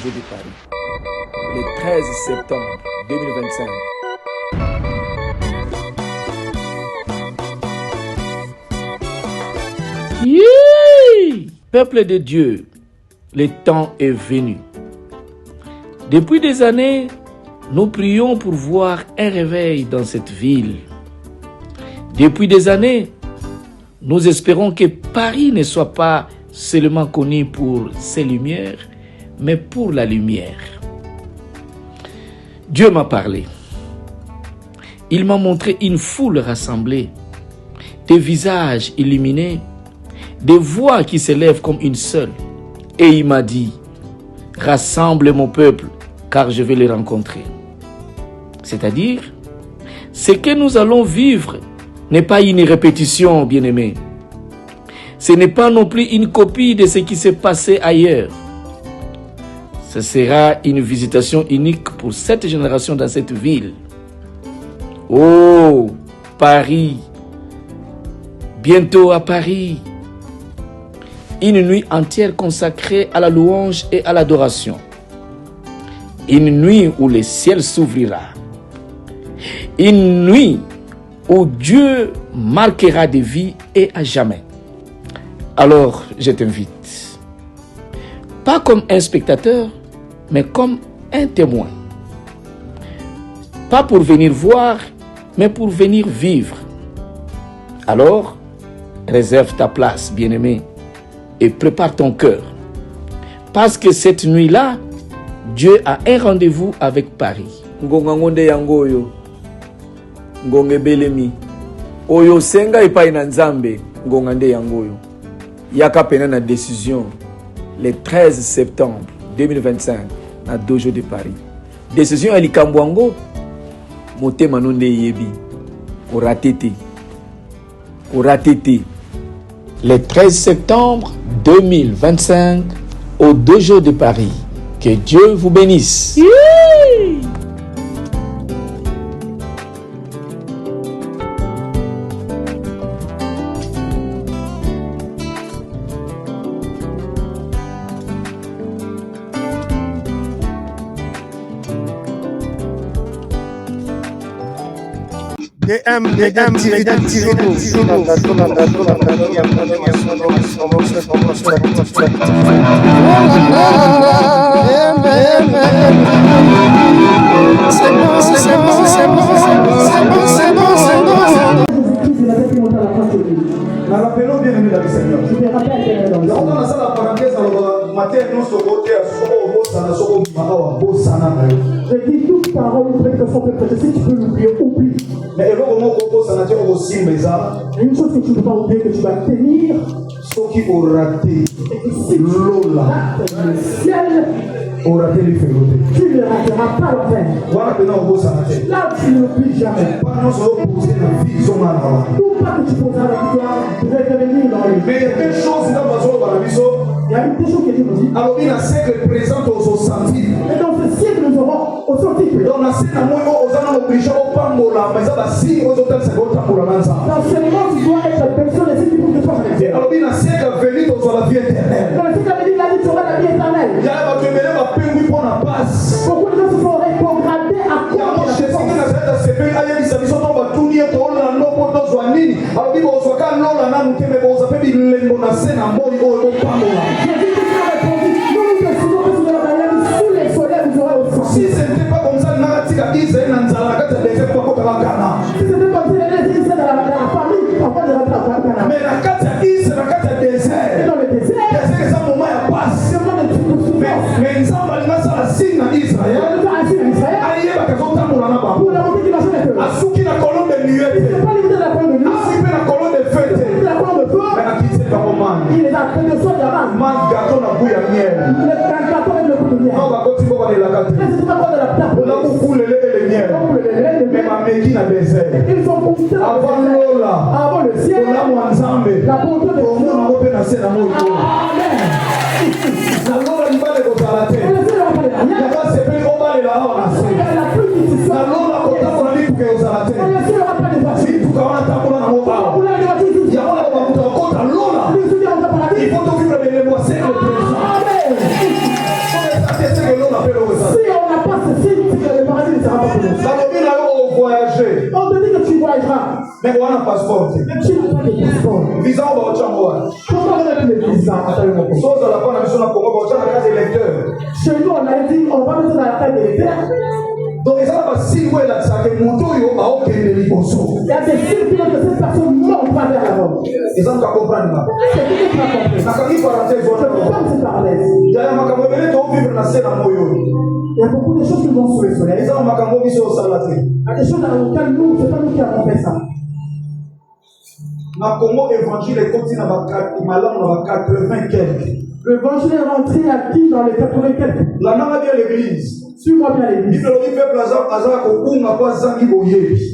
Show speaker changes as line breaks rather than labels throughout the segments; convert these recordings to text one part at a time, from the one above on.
Dojo de Paris, le 13 septembre 2025. Peuple de Dieu, le temps est venu. Depuis des années, nous prions pour voir un réveil dans cette ville. Depuis des années, nous espérons que Paris ne soit pas seulement connu pour ses lumières, mais pour la lumière. Dieu m'a parlé. Il m'a montré une foule rassemblée, des visages illuminés, des voix qui s'élèvent comme une seule. Et il m'a dit, rassemble mon peuple, car je vais les rencontrer. C'est-à-dire, ce que nous allons vivre n'est pas une répétition, bien-aimés. Ce n'est pas non plus une copie de ce qui s'est passé ailleurs. Ce sera une visitation unique pour cette génération dans cette ville. Oh, Paris! Bientôt à Paris, une nuit entière consacrée à la louange et à l'adoration. Une nuit où le ciel s'ouvrira. Une nuit où Dieu marquera des vies et à jamais. Alors, je t'invite, pas comme un spectateur, mais comme un témoin. Pas pour venir voir, mais pour venir vivre. Alors, réserve ta place, bien-aimé, et prépare ton cœur. Parce que cette nuit-là, Dieu a un rendez-vous avec Paris.
Ngonga ngonde yango oyo. Ngonge belemi. Oyo senga epai na Nzambe. Ngonga nde yango oyo. Yaka pena na décision le 13 septembre 2025 na Dojo de Paris. Décision ya likambo yango motema nonde yebi. Oratete.
Le 13 septembre 2025 au Dojo de Paris. Que Dieu vous bénisse.
Rappelons bien aimé dans le Seigneur. Je te rappelle bien dans le Seigneur. On a ça la parenthèse alors matin nous sommes côté à Soko Bosana Soko Makawa Bosana. Je dis toute parole ou prédication que peut-être si tu peux l'oublier, oublie. Mais alors comment Koko Sanaté aussi mais ça une chose que tu ne peux pas oublier que tu vas tenir ce qui aura raté Lola le ciel aura raté les férotés. Tu ne rateras pas l'enfer. Voilà maintenant Bosana. Là tu ne l'oublies jamais. Pas nous allons poser la vie son âme. Pas que tu poseras la victoire, tu vas devenir dans le. Mais il y a quelque chose dans ma zone dans la maison. Il y a une chose que Dieu nous dit. Alors il y a un siècle présent aux sentis. Et dans ce siècle nous aurons au sorti. Dans la scène à moi aux gens obligés au pambola, mais ça va si aux hôtels c'est votre pour la manza. Dans ce moment tu dois être personne et si tu peux te faire. Alors il y a un siècle à venir dans la vie éternelle. Dans le siècle à venir la vie sera la vie éternelle. Il y a un qui va payer pour la passe. Beaucoup de gens se sont rétrogradés à cause de la passe. C'est ce que ailleurs ils sont dans tout nier pour la non pour nos amis. Alors il va se faire lola na nous qui me vous appelle il lembo na scène à mori au pambola. Si ce n'était pas comme ça, Naratika Israël n'anzala kata désert pour Ghana. Si ce n'était pas comme ça, dans la famille, papa de Ghana. Mais la kata Israël, la kata désert. Dans le désert. C'est ça moment ya passe. Mais Nzamba n'a la signe à Israël. Aïe ba kazota mulana ba. Asuki na colonne de nuée. Asuki na colonne de fête. Mais na kiti ba roman. Il est à côté de soi d'avant. Man gâteau na bouille à miel. Le gâteau avec le coup de miel. Non ba koti ba la gâteau. On a beaucoup le lait et le miel. Mais ma médine a désert. Ils sont poussés avant Lola. Avant le ciel. On a Mwanzambe. La bonté de Dieu. On a open à scène à moi. Amen. La Lola n'y va les gozalate. Il y a pas ces pays au bas de la hora. La Lola kota pour la vie pour que gozalate. Si tu quand on a tabula na moba. Il y a pas la kota Lola. Il faut tout vivre les mois c'est le présent. Amen. Si on n'a pas ce signe, c'est que le paradis ne sera pas pour nous.
voyager.
On te dit que tu voyageras.
Mais on a un passeport.
Mais tu n'as pas de passeport.
Visa on va
Comment on a le visa?
Chose à la fin, on a la carte d'électeur.
Chez nous, on a dit, on va mettre dans la carte d'électeur.
Donc, il y a des signes où
il y a des signes qui montrent que cette personne monte pas vers la mort.
Et ça, on va comprendre.
C'est ce que tu as compris. Je comprends cette parenthèse. Il y a beaucoup de choses qui vont sous le soleil. Il y a des choses dans lesquelles nous, c'est pas nous qui avons fait ça.
Na Congo évangile est continué dans 80 quelques.
L'évangile est rentré à qui dans les 80 quelques?
La nana vient à l'église.
Suis-moi bien l'église.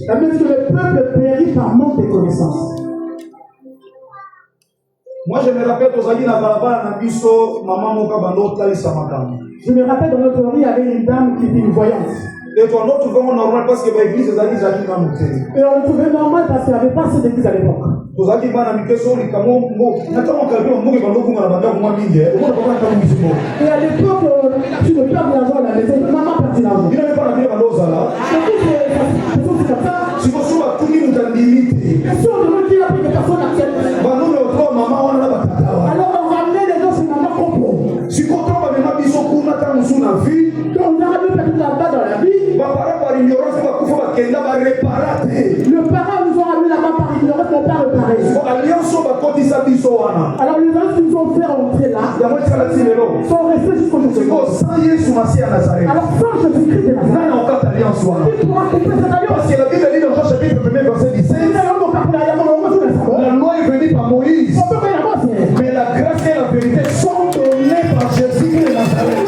La
Même que le peuple périt par manque de connaissances.
Moi je me rappelle aux amis na balabala na biso maman moka bando talisa makamo.
Je me rappelle dans notre rue, il y avait une dame qui était une voyante.
Et toi, nous trouvons normal parce que l'église est allée dans notre pays.
Et on le trouvait normal parce qu'il n'y avait pas assez d'église à l'époque.
Aux amis, on a mis question, on a
et à l'époque, tu ne perds l'argent à la maison, maman perd l'argent.
Il n'avait pas la vie à l'os là.
C'est comme ça.
Si vous soyez tout le monde limité.
Et si on demande qui a pris des personnes acceptent. Alors on ramenait les gens chez maman comprend.
Si vous avez un biso pour nous dans la vie,
quand on a ramené personne là-bas dans la vie,
le
parent nous ont ramené là-bas par ignorance, mon père réparé. Alors les gens qui nous ont fait rentrer là sont restés jusqu'au jour. Alors sans Jésus-Christ de Nazareth, qui pourra couper cette alliance?
Parce que la Bible dit dans Jean chapitre 1 verset 17, la loi est venue par Moïse, mais la grâce et la vérité sont données par Jésus-Christ de Nazareth.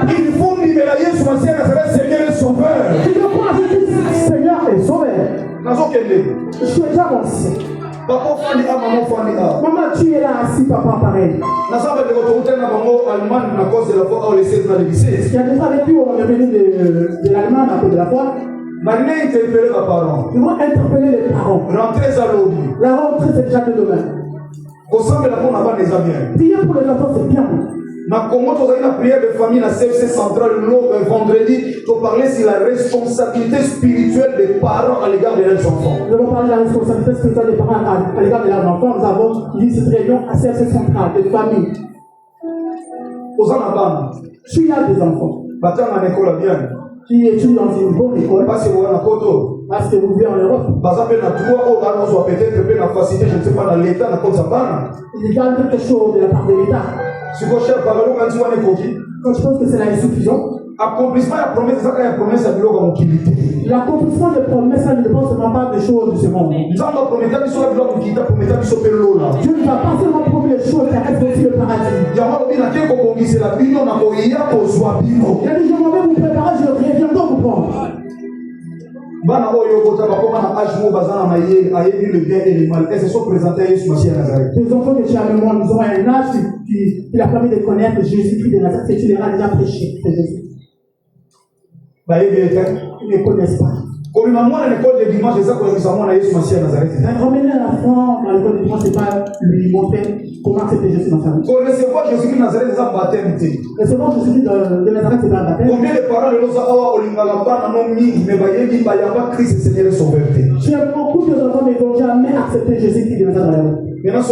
Il faut libérer Jésus Mashiach Nazareth, Seigneur et Sauveur.
Seigneur et Sauveur.
Je
suis déjà ancien. Maman, tu es là assis, papa, pareil. Il y a des fois avec lui, on est venu de l'Allemagne à cause de la foi. Ils vont interpeller les parents. La rentrée, c'est déjà de demain. Prier pour les enfants, c'est bien.
Na Congo, tu as une prière de famille, la CFC centrale, vendredi, pour parler sur la responsabilité spirituelle des parents à l'égard de leurs enfants.
Nous allons parler de la responsabilité spirituelle des parents à l'égard de leurs enfants. Nous avons eu cette réunion à CFC centrale de famille. Tu as des enfants qui étudient dans une bonne école. Parce que vous vivez en Europe. Ils gagnent quelque chose de la part de l'État. Quand je pense que c'est là insuffisant.
Accomplissement de la promesse, c'est la promesse à l'utilité.
L'accomplissement des promesses, ça ne dépend seulement pas des choses de ce monde. Dieu ne va pas seulement promettre les choses, mais reste aussi le paradis. Il a dit, je m'en vais vous préparer, je reviendrai vous prendre. Les enfants que tu as le monde, ils ont un âge qui leur permet de connaître Jésus-Christ de Nazareth, que tu leur as déjà prêché. C'est Jésus. Ils ne connaissent pas. Ramener l'enfant dans l'école de dimanche, c'est pas lui montrer comment c'était Jésus de Nazareth.
Pour recevoir Jésus-Christ de Nazareth, c'est un baptême.
Recevoir Jésus de Nazareth, c'est un baptême.
Combien de parents
J'ai beaucoup d'enfants mais n'ont jamais accepté Jésus-Christ de Nazareth dans la vie. Alors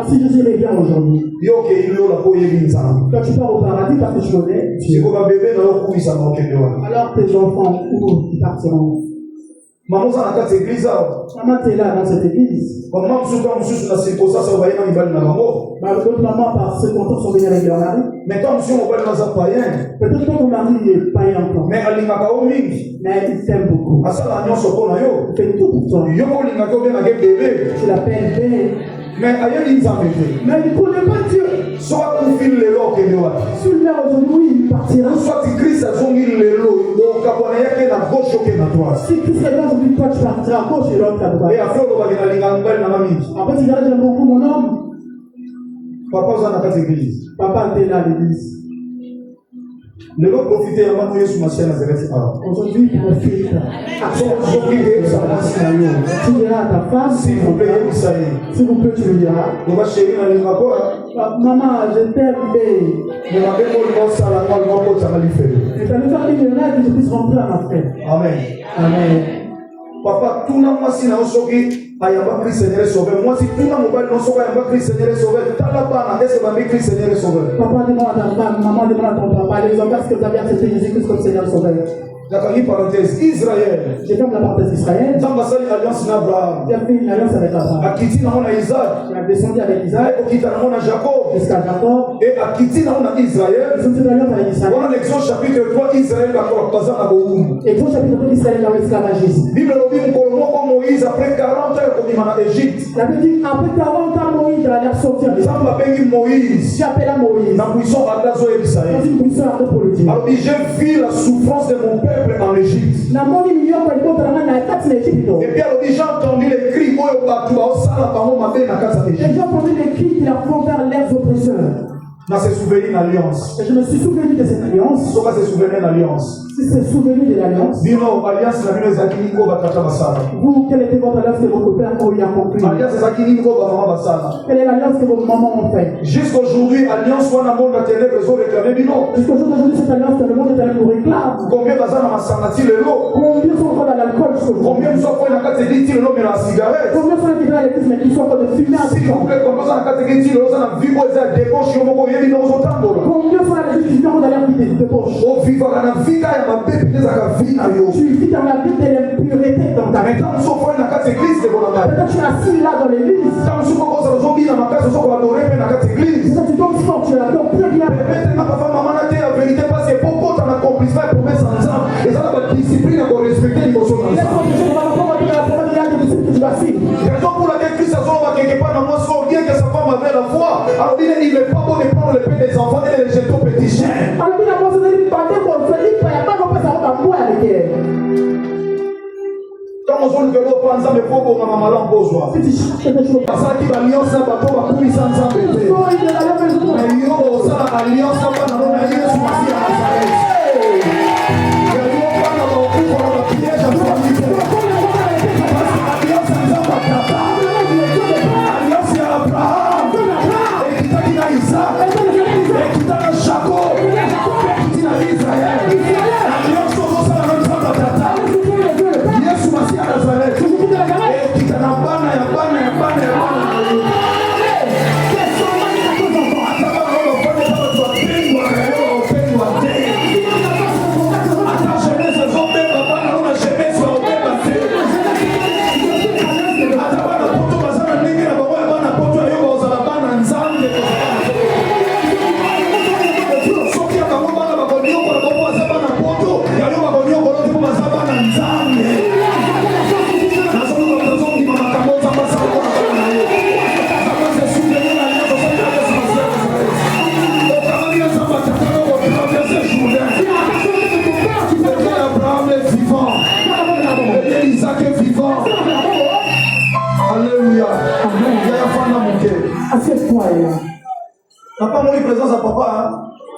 si Jésus revient aujourd'hui, quand tu pars au paradis parce que tu connais, alors tes enfants, où ils partiront? Maman, tu es là dans cette église. D'autres mamans, par circonstance, sont venues avec leur mari. Peut-être que ton mari est païen encore. Mais il t'aime beaucoup. Il fait tout pour toi. Tu l'appelles bébé. Mais il ne connaît pas Dieu.
Soit tu files le lot que Dieu a.
Si le maire aujourd'hui, il partira.
Soit tu Christ a zongi le lot, donc à la gauche que na droite.
Si Christ est là aujourd'hui, toi tu partiras à gauche et l'autre à droite.
Et après on va aller dans la mamie.
Après tu diras j'aime beaucoup mon homme.
Papa vous en a pas d'église.
Papa t'es là à l'église. Les gens profitent de la Yesu Mashiach Nazareth.
Aujourd'hui, profite. Tu diras à ta femme,
s'il vous plaît,
s'il vous plaît, tu lui diras, maman, je t'aime, mais ça nous fait une rêve que je puisse rentrer à ma fête.
Amen.
Amen.
Papa, tout le monde si na osoki ayamba Christ Seigneur sauveur. Moi si tout le monde mobile non soka ayamba Christ Seigneur sauveur. Talabana est-ce que va Christ Seigneur sauveur?
Papa demande à ta femme, maman demande à ton papa, les hommes, est-ce que vous avez accepté Jésus-Christ comme Seigneur sauveur?
D'accord, une parenthèse. Israël.
J'ai comme la parenthèse d'Israël.
Dans ma salle alliance d'Abraham.
Il a fait une alliance avec Abraham.
Akiti na mona Isaac.
Il a descendu avec Isaac.
Okita na mona Jacob.
Jusqu'à Jacob.
Et Akiti na mona Israël.
Ils ont fait une alliance avec Israël.
Voilà l'Exode chapitre 3, Israël d'accord basé à Boum.
Exode chapitre 3, Israël dans l'esclavagisme.
Bible lobi mukolomo comme Moïse après 40 ans comme en Égypte.
La Bible dit après 40 ans Moïse a l'air sortir.
Ça m'a appelé Moïse.
J'appelle Moïse.
Dans buisson à Dazo et Israël.
Dans une buisson à pour le dire.
Alors j'ai vu la souffrance de mon peuple en Égypte.
Et
puis alors j'ai entendu les cris où les
gens entendu les cris qui leur font faire leurs oppresseurs.
Dans ces souvenirs d'alliance.
Et je me suis souvenu de cette alliance.
Soka se souvenirs d'alliance.
Si c'est souvenu de l'alliance.
Bino alliance la bino ezakini ko batata basala.
Vous, quelle était votre alliance que votre père a accompli?
Alliance ezakini ko bama basala.
Quelle est l'alliance que vos mamans ont fait?
Jusqu'aujourd'hui alliance wana monde la ténèbres ont réclamé bino.
Jusqu'aujourd'hui cette alliance que le monde éternel nous réclame.
Combien basana masangati lelo?
Combien sont encore dans l'alcool jusqu'aujourd'hui?
Combien sont encore dans la catégorie lelo mais la cigarette?
Combien sont qui dans l'église mais qui sont encore de fumer à
s'il vous plaît, combien sont dans la catégorie lelo ça na vie quoi ça débauche yo moko yebi no zotambola.
Combien sont dans l'église qui sont dans l'air qui débauche?
O vivre dans la vie ya mabepe des tu
vis dans la vie de l'impureté dans ta vie. Peut-être tu es assis là dans l'église. Peut-être tu donnes fort, tu adores très bien.
Raison pour laquelle Christ a quelque part dans moi, soit bien que sa femme avait la foi. Alors il n'est pas bon de prendre le pain des enfants et de les jeter au petit chien.
Alors il a pensé de lui parler pour le faire, il n'y a pas de place à moi avec elle.
Quand on zone que l'eau prend ça, mais faut qu'on m'a mal en pose. Parce que l'alliance n'a pas pour la puissance sans bébé. Mais yo, ça l'alliance n'a pas dans le Jésus à Nazareth. Il y a pas dans le coup pour la piège à famille.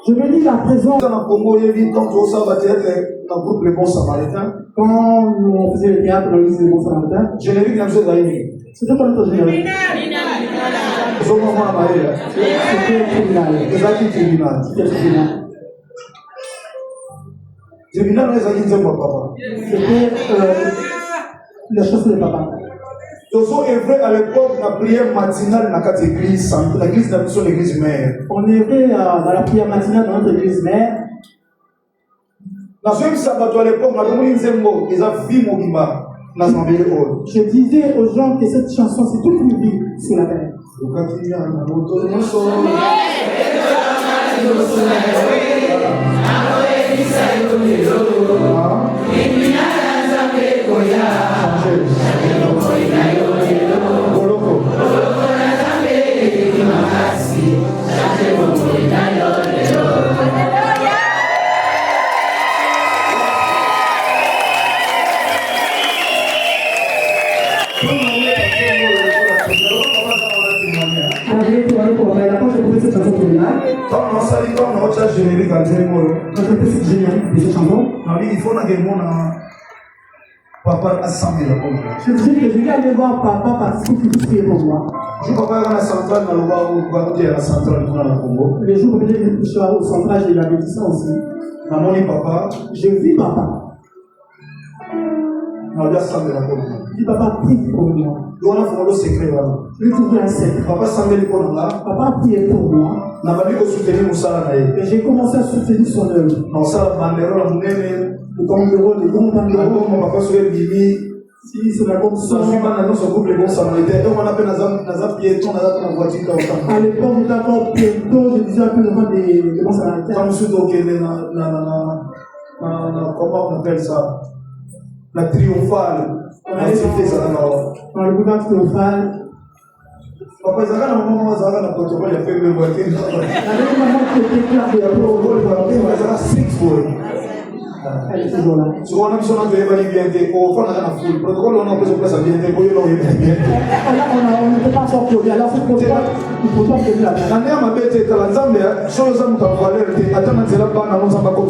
Je me dis la présence.
Dans le Congo, il y a une temps où ça va être dans le groupe Les Bons Samaritains.
Quand on faisait le théâtre dans l'église des Bons Samaritains,
générique n'a pas d'ailleurs.
c'était pas notre générique.
C'était
tribunal.
C'était tribunal.
C'était tribunal.
Tribunal, les amis, c'est moi, papa.
C'était la chose de papa.
Tozo est vrai à l'époque la prière matinale dans cette église, l'église de l'église mère.
On est vrai dans la prière matinale dans notre église mère.
Dans ce sabbat à l'époque, on a demandé une zembo, ils ont vu mon guimard.
Je disais aux gens que cette chanson c'est toute une vie sur la terre. Quand j'ai trouvé cette chanson tribunal,
Quand on s'allie, quand on a générique à Jérémie,
Quand je fais cette générique de cette chanson,
il faut également papa à 100 000 euros.
je dis que je vais aller voir papa parce qu'il faut prier pour moi.
Je ne peux pas aller à la centrale, mais on va dire à la centrale dans le Congo.
Les jours où je suis au centrage, il avait dit ça aussi.
Dans mon papa,
Je vis papa.
on a 100 000 euros.
Je dis papa, prie pour moi.
On a fait le secret.
Je lui trouve un secret.
Papa 100 000 euros là.
Papa a prié pour moi.
On a dit que soutenir Moussala.
Et j'ai commencé à soutenir son œuvre.
On s'est bandérole à Mounene.
Le banderole, les grands banderoles.
Mon papa souhaite Bibi.
Si c'est la comme ça.
On a dans couple les bons samaritains. Et on a fait Nazam piéton, on a dans la voiture dans le temps.
À l'époque, nous avons bientôt, je disais un peu le nom des bons samaritains.
Quand nous sommes au Québec, comment on appelle ça? La triomphale. On a fait ça là.
Dans le boulevard triomphal.
Papa, ils ont un moment où ils ont un protocole, il a fait le voiture.
La même maman qui était claire de la protocole,
Ils ont un six boy.
elle est toujours là.
Si on a besoin de bien, on va faire la foule. Le protocole, on a besoin de place à bien, on a bien.
On ne peut pas sortir. Alors, c'est pour ça qu'il faut pas tenir la main.
La mère m'a bête, la Zambie, chose à nous parler, attends, c'est là-bas, on a comme ça, on va parler.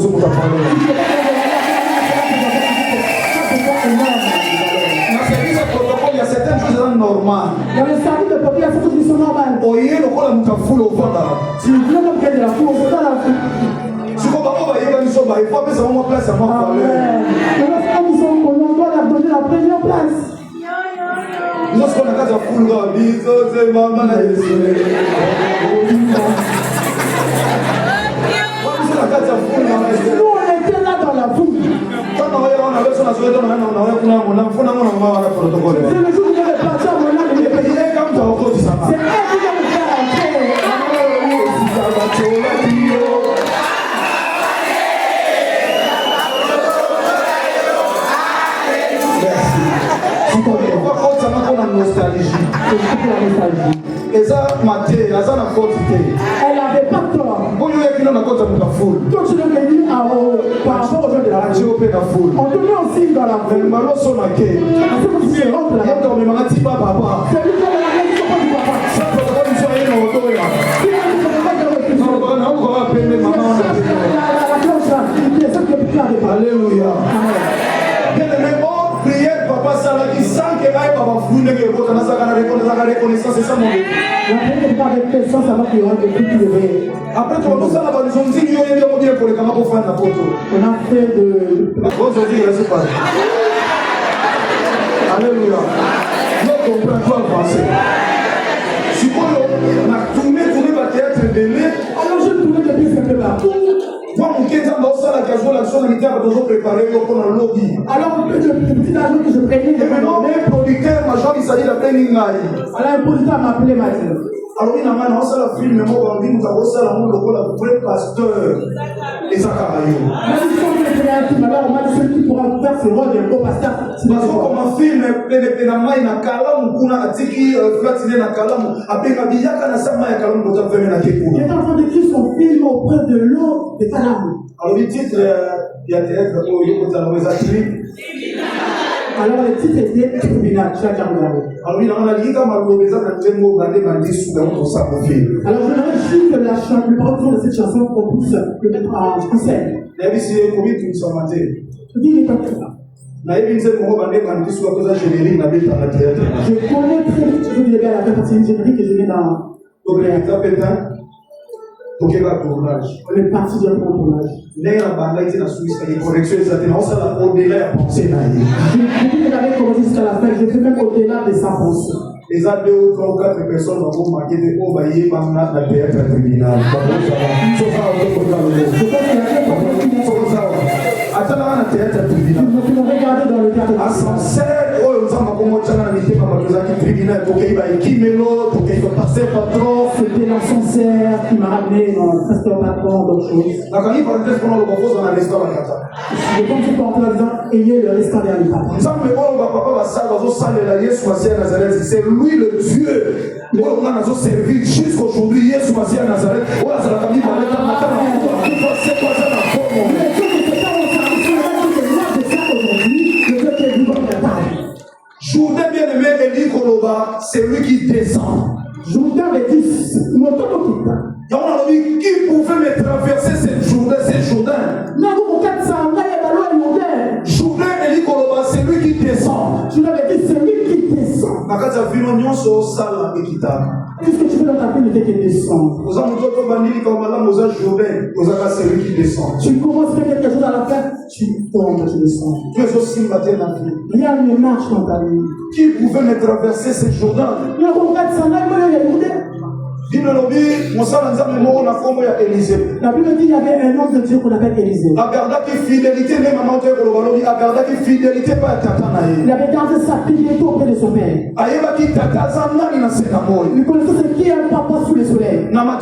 Il y a certaines choses normales.
Dans le service de papier, il y a certaines choses qui sont normales.
Oh, il y a le rôle de la foule au fond là.
Si vous voulez même qu'il y ait de la foule, c'est pas la foule.
Si on va pas y aller, il faut appeler ça mon place à moi.
Mais lorsqu'on nous sommes connus, on doit leur donner la première place.
Lorsqu'on a la foule, on dit, c'est maman, la désolée.
Nous, on était là dans la foule.
Quand on avait son assuré, on a protocole.
C'est le jour où on est parti à mon âme, il est payé.
Il est comme ça, on dit ça.
C'est elle qui va nous faire entrer.
Nostalgie.
C'est
Et ça, Mathé, ça n'a pas été.
elle n'avait pas tort.
Bon, il y a qui n'a pas de foule.
Quand tu l'as dit par rapport aux gens de la radio,
Je vais la foule.
on te met aussi dans la
Mais
foule.
le malo son aké.
C'est comme si c'est rentre
Il y a
là.
dans mes magatis, papa.
C'est lui qui a la radio, c'est pas du papa.
Ça peut pas nous soigner dans le dos.
Si elle ne peut pas dire que
Non, on va appeler maman.
la cloche là, c'est ça qui est plus clair des paroles.
Alléluia. Bien aimé, bon, prière, papa, ça l'a dit, sans que aille, papa, fou, n'est que votre reconnaissance, c'est ça mon Dieu.
La première part avec personne, ça va qu'il y aura des trucs qui devraient.
Après, tu vas tout ça là-bas, nous sommes dit, il y a bien pour les camarades pour faire la photo.
On a fait de.
Aujourd'hui, il reste pas. Alléluia. Nous comprenons pas le français. Si on a tourné le théâtre belé,
Alors je tournais depuis ce peu là.
moi, mon quinze dans ça, la casual, l'action militaire, a toujours préparé pour le lobby.
Alors le petit agent que je prenais,
Et maintenant, les producteurs, major, il s'agit d'appeler Ningaï.
alors un producteur m'a appelé Mathieu.
Alors, il y a un film, mais moi, on dit que nous avons le vrai pasteur. Et ça, carrément.
Même si on fait un film, alors on m'a dit celui qui pourra faire ce rôle de beau pasteur.
Parce que comme un film, penamai na kalamu kuna atiki flatine na kalamu apenga biyaka na sama ya kalamu kota feme na
Il
kekuna.
est en train d'écrire son film auprès de l'eau de Canam.
Alors le titre il y a théâtre au yoko la weza trip.
Alors le titre était Tribunal, tu as déjà regardé.
Alors il a dit comme le beza na tembo gande mandi sous dans son sac film.
Alors je voudrais juste que la chanson, le parole de cette chanson qu'on puisse le mettre en scène.
Il y a ici combien tu sont maté.
Je dis il est comme ça.
Na hivi nze mo gande mandi sous à cause générique na beta na théâtre.
Je connais très vite, je veux dire, la partie générique que je mets dans.
Donc il s'appelle ça pour quel tournage.
On est parti d'un bon tournage.
N'est la bande été na Suisse avec correction exactement ça la au-delà à penser na yi.
Depuis que j'avais commencé jusqu'à la fin, j'ai fait même au-delà de sa pensée.
Les a 2 ou 3 ou 4 personnes vont marquer des hauts baillés maintenant la théâtre tribunal. Attends, la théâtre tribunal.
Donc, on regardait dans le théâtre.
Ascenseur, oh, nous avons commencé à l'inviter comme le tribunal pour qu'il y ait Kimelo, pour qu'il y ait passé patron.
C'était l'ascenseur qui m'a ramené dans le pasteur patron, d'autres choses.
La famille parenthèse pendant le confort dans un restaurant à Kata.
Et comme tu portes en disant, ayez le restaurant à l'État.
Nous avons le papa va ça dans un salle de la Yesu Massia Nazareth. C'est lui le Dieu. On a servi jusqu'aujourd'hui Yesu Massia Nazareth. Oh, la famille va mettre en attente. C'est quoi ça dans le fond? Jourdain bien-aimé, Élie Koloba, c'est lui qui descend.
Jourdain les 10, mon temps.
Qui pouvait me traverser cette Jourdain? Jourdain, c'est lui qui descend.
Tu l'avais dit, c'est lui qui descend. Qu'est-ce que tu fais dans ta vie ne fait que descendre? Tu commences à faire quelque chose à la fin, tu tombes, tu descends. Rien ne marche dans ta vie.
Qui pouvait me traverser ces Jourdains? La Bible dit
qu'il y avait un homme de Dieu qu'on appelle Élisée.
Il avait gardé sa fidélité
auprès de son père. Il connaissait ce qui est un papa sous le soleil. J'avais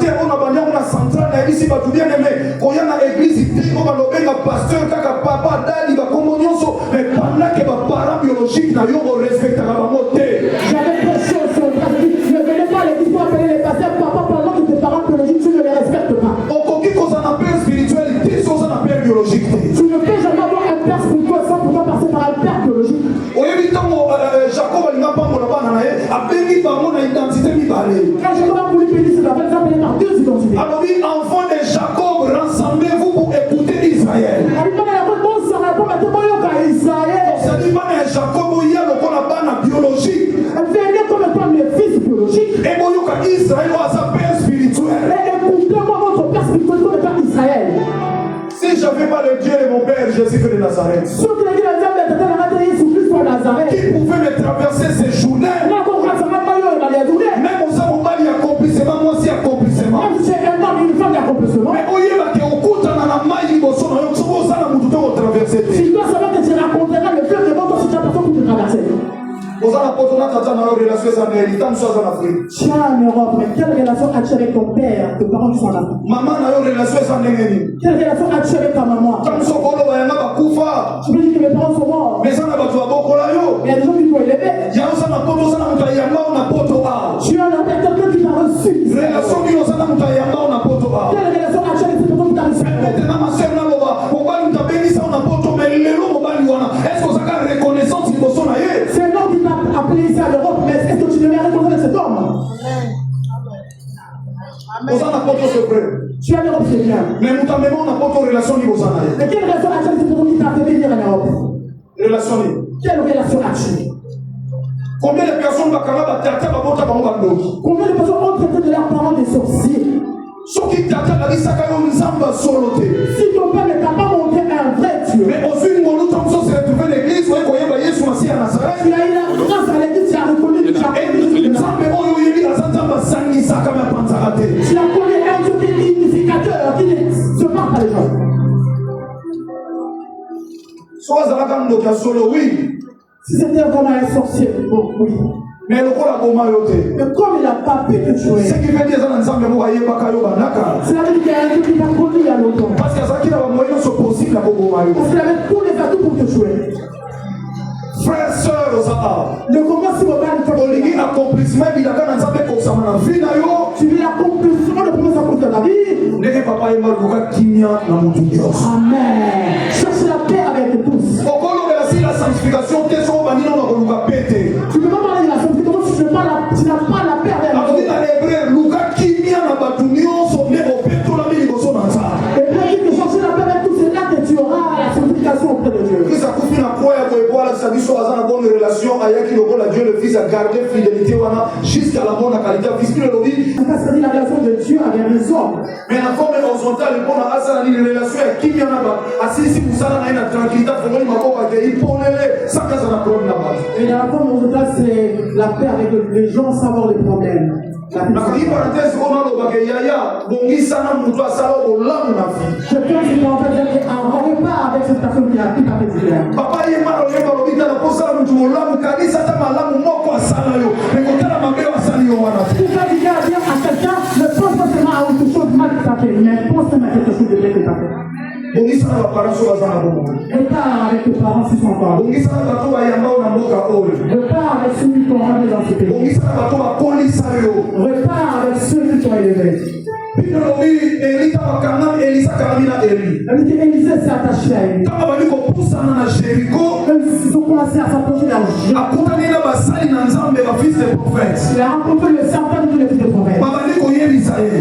des choses sur le trafic. Ne venez pas à l'église pour appeler les pasteurs papa pendant que tes parents biologiques, tu ne les respectes pas. Tu ne peux jamais avoir un père spirituel sans pouvoir passer par un père biologique. Quand Jacob a voulu bénir ses enfants, il s'appelait par deux identités.
Enfants de Jacob, rassemblez-vous pour écouter Israël. Biologique.
Venez comme étant mes fils biologiques.
Et Israël a sa père spirituel.
Et écoutez-moi votre père spirituel comme étant Israël.
Si j'avais pas le Dieu de mon père Jésus-Christ de Nazareth, qui pouvait me traverser ces journées? Même aux hommes, il y a accomplissement, moi aussi accomplissement.
Même si c'est un homme et une femme d'accomplissement.
Mais au lieu
tu dois savoir que tu raconteras le fleuve devant toi si tu as personne pour te traverser. Tu as en Europe, mais quelle relation as-tu avec ton père, tes parents qui sont là? Quelle relation as-tu avec ta maman? Tu peux dire que mes parents sont morts.
Mais
il y a des gens qui t'ont élevé. Tu as en fait quelqu'un qui t'a reçu. Quelle relation as-tu avec cette personne qui t'a reçu? C'est un homme qui t'a appelé ici à l'Europe, mais est-ce que tu devais reconnaître cet homme? Tu es en Europe, c'est bien.
Mais
quelle relation as-tu avec cette personne qui t'a fait venir en Europe? Quelle relation as-tu?
Combien de personnes
ont traité de leurs parents des sorciers?
Si ton
père ne t'a pas montré un vrai Dieu,
mais au fil où nous sommes retrouvé l'église, tu as eu la
grâce à l'église, tu as reconnu que tu as connu un Dieu qui est unificateur, qui ne se marre pas les gens.
Oui.
Si c'était vraiment un sorcier, bon, oui.
Mais
comme il n'a pas pu te tuer,
ce qui veut dire que
c'est la vie qu'il y a un Dieu qui t'a connu il y a longtemps.
Parce qu'il
avait tous les atouts pour te tuer.
Frères, sœurs,
le combat si on va
accomplissement, il a quand même
tu veux l'accomplissement de promesse à cause de la vie. Amen. Cherche la paix avec tous.
La sanctification, tu
peux pas parler de la sanctification si tu n'as pas la paix avec la vie. Et puis il te chercher la paix avec tous, c'est là que tu auras la sanctification auprès de Dieu.
Dieu le Fils a gardé fidélité jusqu'à la bonne qualité.
C'est la relation de Dieu avec les hommes.
Mais la forme horizontale, il y a une relation avec qui vient là-bas. Si vous avez une tranquillité,
et dans la forme horizontale, c'est la paix avec les gens sans avoir des problèmes. Je pense qu'on peut dire un repas avec cette personne qui a tout à fait différent. Tu vas dire à quelqu'un, ne pense pas seulement à autre chose mal que tu as fait, mais pense seulement à quelque chose de bien que tu as fait. Repars avec tes parents si sont encore. Repars avec ceux qui t'ont ramené dans ce pays. Repars avec ceux qui t'ont élevé. Élisée s'est attaché à lui. Ils ont commencé à s'approcher d'un il a rencontré le serpent de tous les fils de prophètes.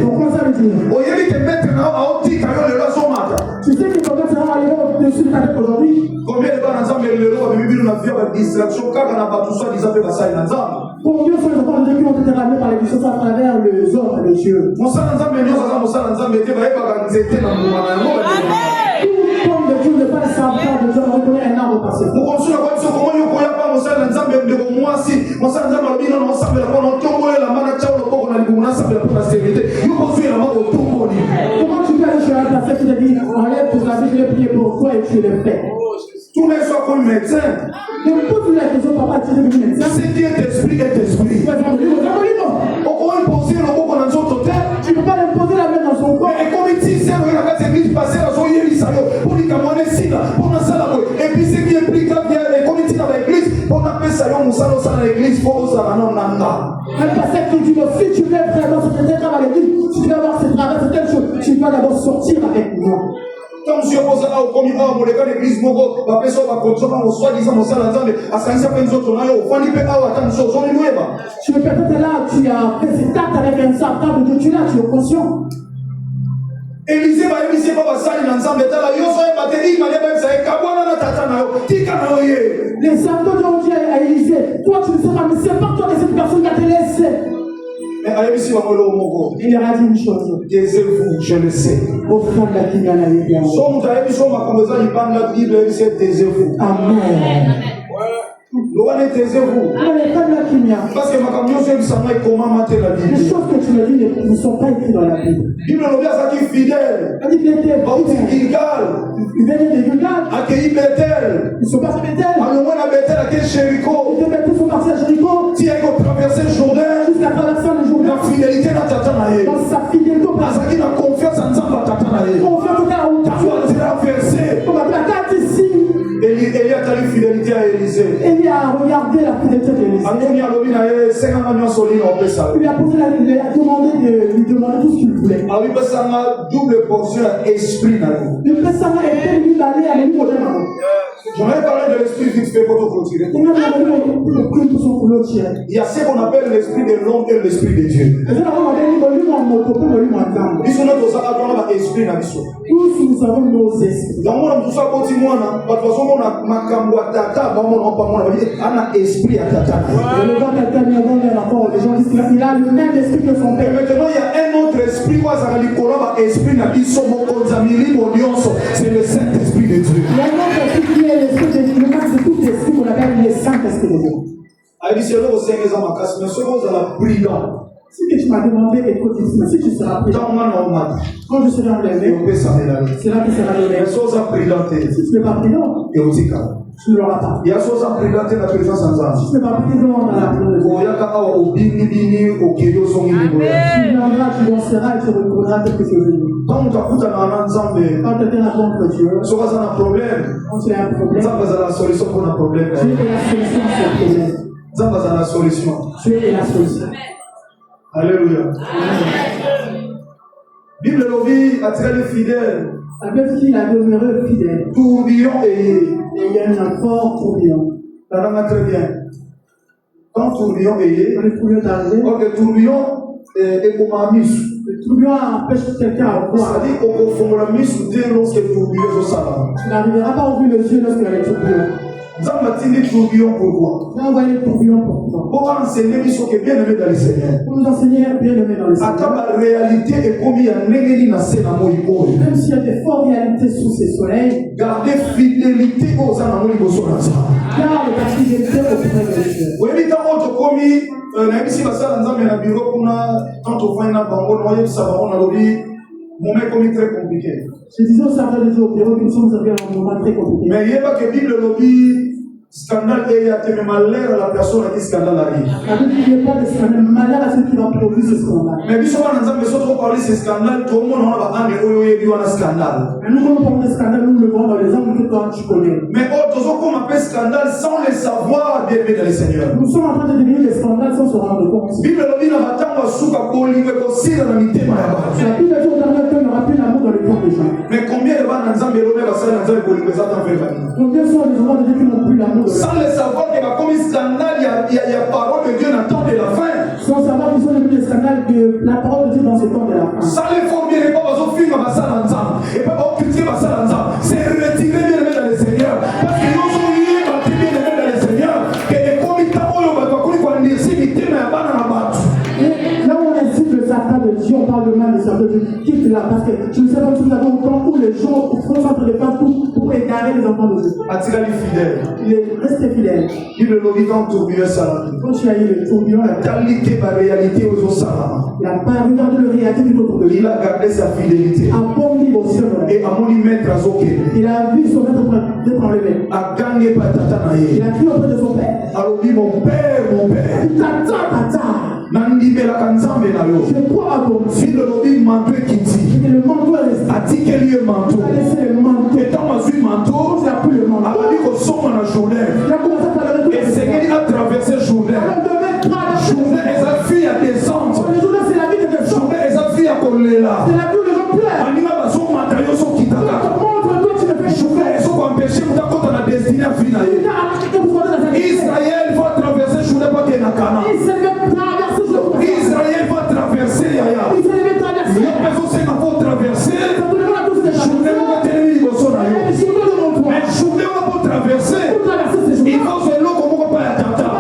On commence à lui dire partir.
oyebi ke maître na aotika yo lelo azomata.
Tu sais que ton maître sera arrivé au-dessus de ta tête aujourd'hui.
Combien de fois na nzambe lelo babimi bino na vie ya distraction kaka na bato soi disant mpe basali na nzambe.
Combien sont les enfants de Dieu qui ont été ramenés par les puissances à travers les ordres de Dieu?
mosala nzambe nyonso aza mosala nzambe te bayebaka nzete na mbuma na yango.
Tout comme de Dieu ne pas savoir de Dieu, on reconnaît un arbre par ses fruits.
mokonsu na kwa biso komo yokoya mpa mosala na nzambe ndeko mwasi mosala nzambe alobi nono osambela mpo na otombolela mana tia loboko na libumu nasambela mpo na sécurité yo kozwela mako otomboli.
Comment tu peux aller chez un pasteur qui te dit enlève tes habits, je vais prier pour toi et tu le fais?
tout le soit comme médecin.
Ne pose la question, papa, tu es devenu médecin.
ce qui est esprit est esprit. okoki poser loboko na nzoto te.
Tu ne peux pas imposer la main dans son corps.
ekomi ti se oyo na kati ya église paster azoyebisa yo mpo likambo wana esila mpo nasala boye epuis ce qui implique ekomi ti na baéglise mpo napesa yo mosala osala na église mpo ozala na nanga.
Un pasteur qui dit si tu veux vraiment ce que tu travail à l'église, si tu veux avoir ce travail, c'est telle chose, tu dois d'abord sortir avec moi.
Comme si on posait au commis à mon école l'église moko ba peso ba contrôle au soi disant mon sala nzambe asanisa pe nzoto na yo fandi pe awa tan so zo ni weba.
Tu es peut-être là, tu as fait cet acte avec un certain de Dieu, tu es là, tu es conscient.
Élisée va émisser pas basali na nzambe tala yo so e bateri ma leba sa e kabwana na tata na yo tika na yo ye.
Les saints ont dit à Élisée, toi tu ne sais pas, mais c'est pas toi de cette personne qui a te laissé.
Mais à émisser va molo moko.
Il leur a dit une chose.
Taisez-vous, je le sais.
Au fond de la vie, il y en a eu bien.
So muta émission ma conversation il parle la Bible émisser taisez-vous.
Amen.
Loane taisez-vous. Parce que ma camion c'est ça mais comment mater la Bible.
Les choses que tu me dis ne sont pas écrites dans la Bible.
Bible le bien ça qui fidèle.
Il dit qu'il était
Gilgal.
Il venait de Gilgal.
Accueilli Bethel.
Ils sont partis à Bethel.
Alors moi à Bethel à quel Jéricho.
Ils étaient sont partis à Jéricho.
Si ils traverser le Jourdain.
Jusqu'à traverser le Jourdain.
La fidélité na tata na ye.
Dans sa fidélité au
parce qu'il a confiance en Nzamba tata na ye.
Confiance au cas où.
Tu dois traverser.
Comme la carte ici.
Élie a tali fidélité à Élisée.
Élie a regardé la fidélité d'Élisée.
Antoni a lobi na ye 50 millions solide on peut ça.
Il lui a posé il a demandé de lui demander tout ce qu'il voulait.
Ah oui parce que ça m'a double portion esprit na yo.
Le président était lui d'aller à l'église moderne.
J'aimerais parler de l'esprit vite fait pour te clôturer. Il y a ce qu'on appelle l'esprit de l'homme et l'esprit de Dieu. Biso na toza atona ba esprit na biso.
Tous nous avons nos esprits.
Donc on tout ça continue na ba façon on makambo tata ba on pas mona ba ana esprit à tata.
Le gars tata ni avant les rapports les gens disent qu'il a le même esprit que son père.
Maintenant il y a un autre esprit wa za likolo ba esprit na biso moko nzamili monionso c'est le Saint-Esprit de Dieu.
Il y a un autre esprit qui est l'esprit de Dieu, le max de tout esprit qu'on appelle le Saint-Esprit de Dieu.
Aïe c'est là au Seigneur ma casse mais ce vous à la prudent.
Ce que tu m'as demandé est quotidien. Si tu seras prudent, quand je serai enlevé, c'est là que sera levé. Si tu n'es pas prudent, tu ne l'auras pas.
Il y a chose à prudenter la présence en Zan.
Si tu n'es pas prudent dans la présence, tu viendras, tu danseras et tu reconnaîtras quelques choses.
Quand tu
Quand tu es là contre Dieu,
quand tu as un problème,
tu as un problème,
tu as la solution pour un problème.
tu es la solution à ce problème.
Tu as la solution.
Tu es la solution.
Alléluia. Bible l'obéit à très fidèle.
Ça veut dire qu'il a demeuré fidèle.
Tourbillon et
il y a un fort tourbillon.
Ça va très bien. Quand tourbillon est,
le tourbillon est arrivé.
Ok, tourbillon est comme un mus.
Le tourbillon empêche quelqu'un à voir.
C'est-à-dire qu'on confond la mus dès lorsque le tourbillon est au salon.
Tu n'arriveras pas à ouvrir les yeux lorsqu'il y a le tourbillon.
Nous matini tourbillon pourquoi?
Tu as envoyé le tourbillon pourquoi?
Pour enseigner les choses qui sont bien aimés dans le Seigneur.
Pour nous enseigner bien aimés dans le Seigneur.
Attends, la réalité est comme il y a n'engeli na sena moïko.
Même s'il y a des fortes réalités sous ces soleils,
gardez fidélité aux amours de son enfant.
garde ta fidélité auprès de Dieu.
Oui, mais quand on te commis, na ici la salle nzambe na bureau kuna quand on voit na bango noyer ça va on a lobby moment comme très compliqué.
Je disais au serviteur de Dieu au bureau que nous sommes arrivés à un moment très compliqué.
Mais il y a pas que Bible lobby scandale et il y a tellement malheur à la personne à qui scandale arrive.
La Bible dit qu'il n'y a pas de scandale, malheur à ceux qui vont produire ce scandale.
Mais biso wana nzambe so trop parler ce scandale tout le monde on va ande oyo yebi wana scandale.
Mais nous quand nous parlons de scandale nous le voyons dans les angles que toi tu connais.
Mais autres comme appelle scandale sans le savoir bien aimé dans le Seigneur.
Nous sommes en train de devenir des scandales sans se rendre compte.
Bible lobby na batango suka kolimwe ko sila na mitema ya ba.
La Bible dit au dernier temps il n'y aura plus d'amour dans le cœur des gens.
Mais combien de bana nzambe lobby ba sala nzambe kolimwe za tan faire bani.
Combien sont les enfants de Dieu qui n'ont plus d'amour dans le cœur?
Sans le savoir qu'il y a comme scandale, il y a parole de Dieu n'attend de la fin.
Sans savoir qu'ils sont les plus de scandales que la parole de Dieu dans ce temps de la fin.
Ça les faut bien, et pas besoin de filmer ma salle ensemble. Et pas critiquer ma salle ensemble. C'est retirer bien aimé dans le Seigneur. Parce que nous sommes liés à bien aimé dans le Seigneur. Et comme il t'a dit, on va dire si il t'aime, il va pas.
Et là où on incite le Satan de Dieu, on parle de mal des serviteurs de Dieu. Quitte là, parce que je ne sais pas si vous avez un temps où les gens concentrent les partout pour égarer les enfants de Dieu.
Attire les fidèles.
Il est resté fidèle.
Il est le vivant tourbillon salon.
Quand tu as eu le tourbillon,
La qualité de la réalité aux autres salons.
il n'a pas regardé le réalité du autour de lui.
Il a gardé sa fidélité.
A bon niveau sur le
Et à mon mettre à Zoké.
il a vu son maître d'être enlevé.
A gagné par Tata Naye.
Il a crié auprès de son père.
Alors dit mon père, mon père.
Tata.
Nandi bela kanzambe na yo.
Je crois à ton
Si le lobby manteau quitty.
et le manteau est resté.
A dit quel lieu manteau.
Il a laissé le manteau.
Et dans ma vie manteau.
Il n'a plus le manteau.
A dit qu'on somme dans la journée.
Il a commencé à parler de tout.
Et Seigneur a traversé la journée.
On devait traverser.
Journée et sa fille a descendre.
Le journée, c'est la vie de des gens.
Journée et sa fille a collé là.
C'est la vie où les gens pleurent.
Anima baso matériaux sont kitaka.
Montre-toi, tu ne fais
Journée et sont empêchés de quand on a destiné à finir. Israël va traverser journée pas qu'il y a Cana. Israël va traverser Yaya. Il y a personne qui va traverser. Journée on va tenir les bossons là. Mais journée on va traverser. Il faut faire l'eau comme on va pas y tata.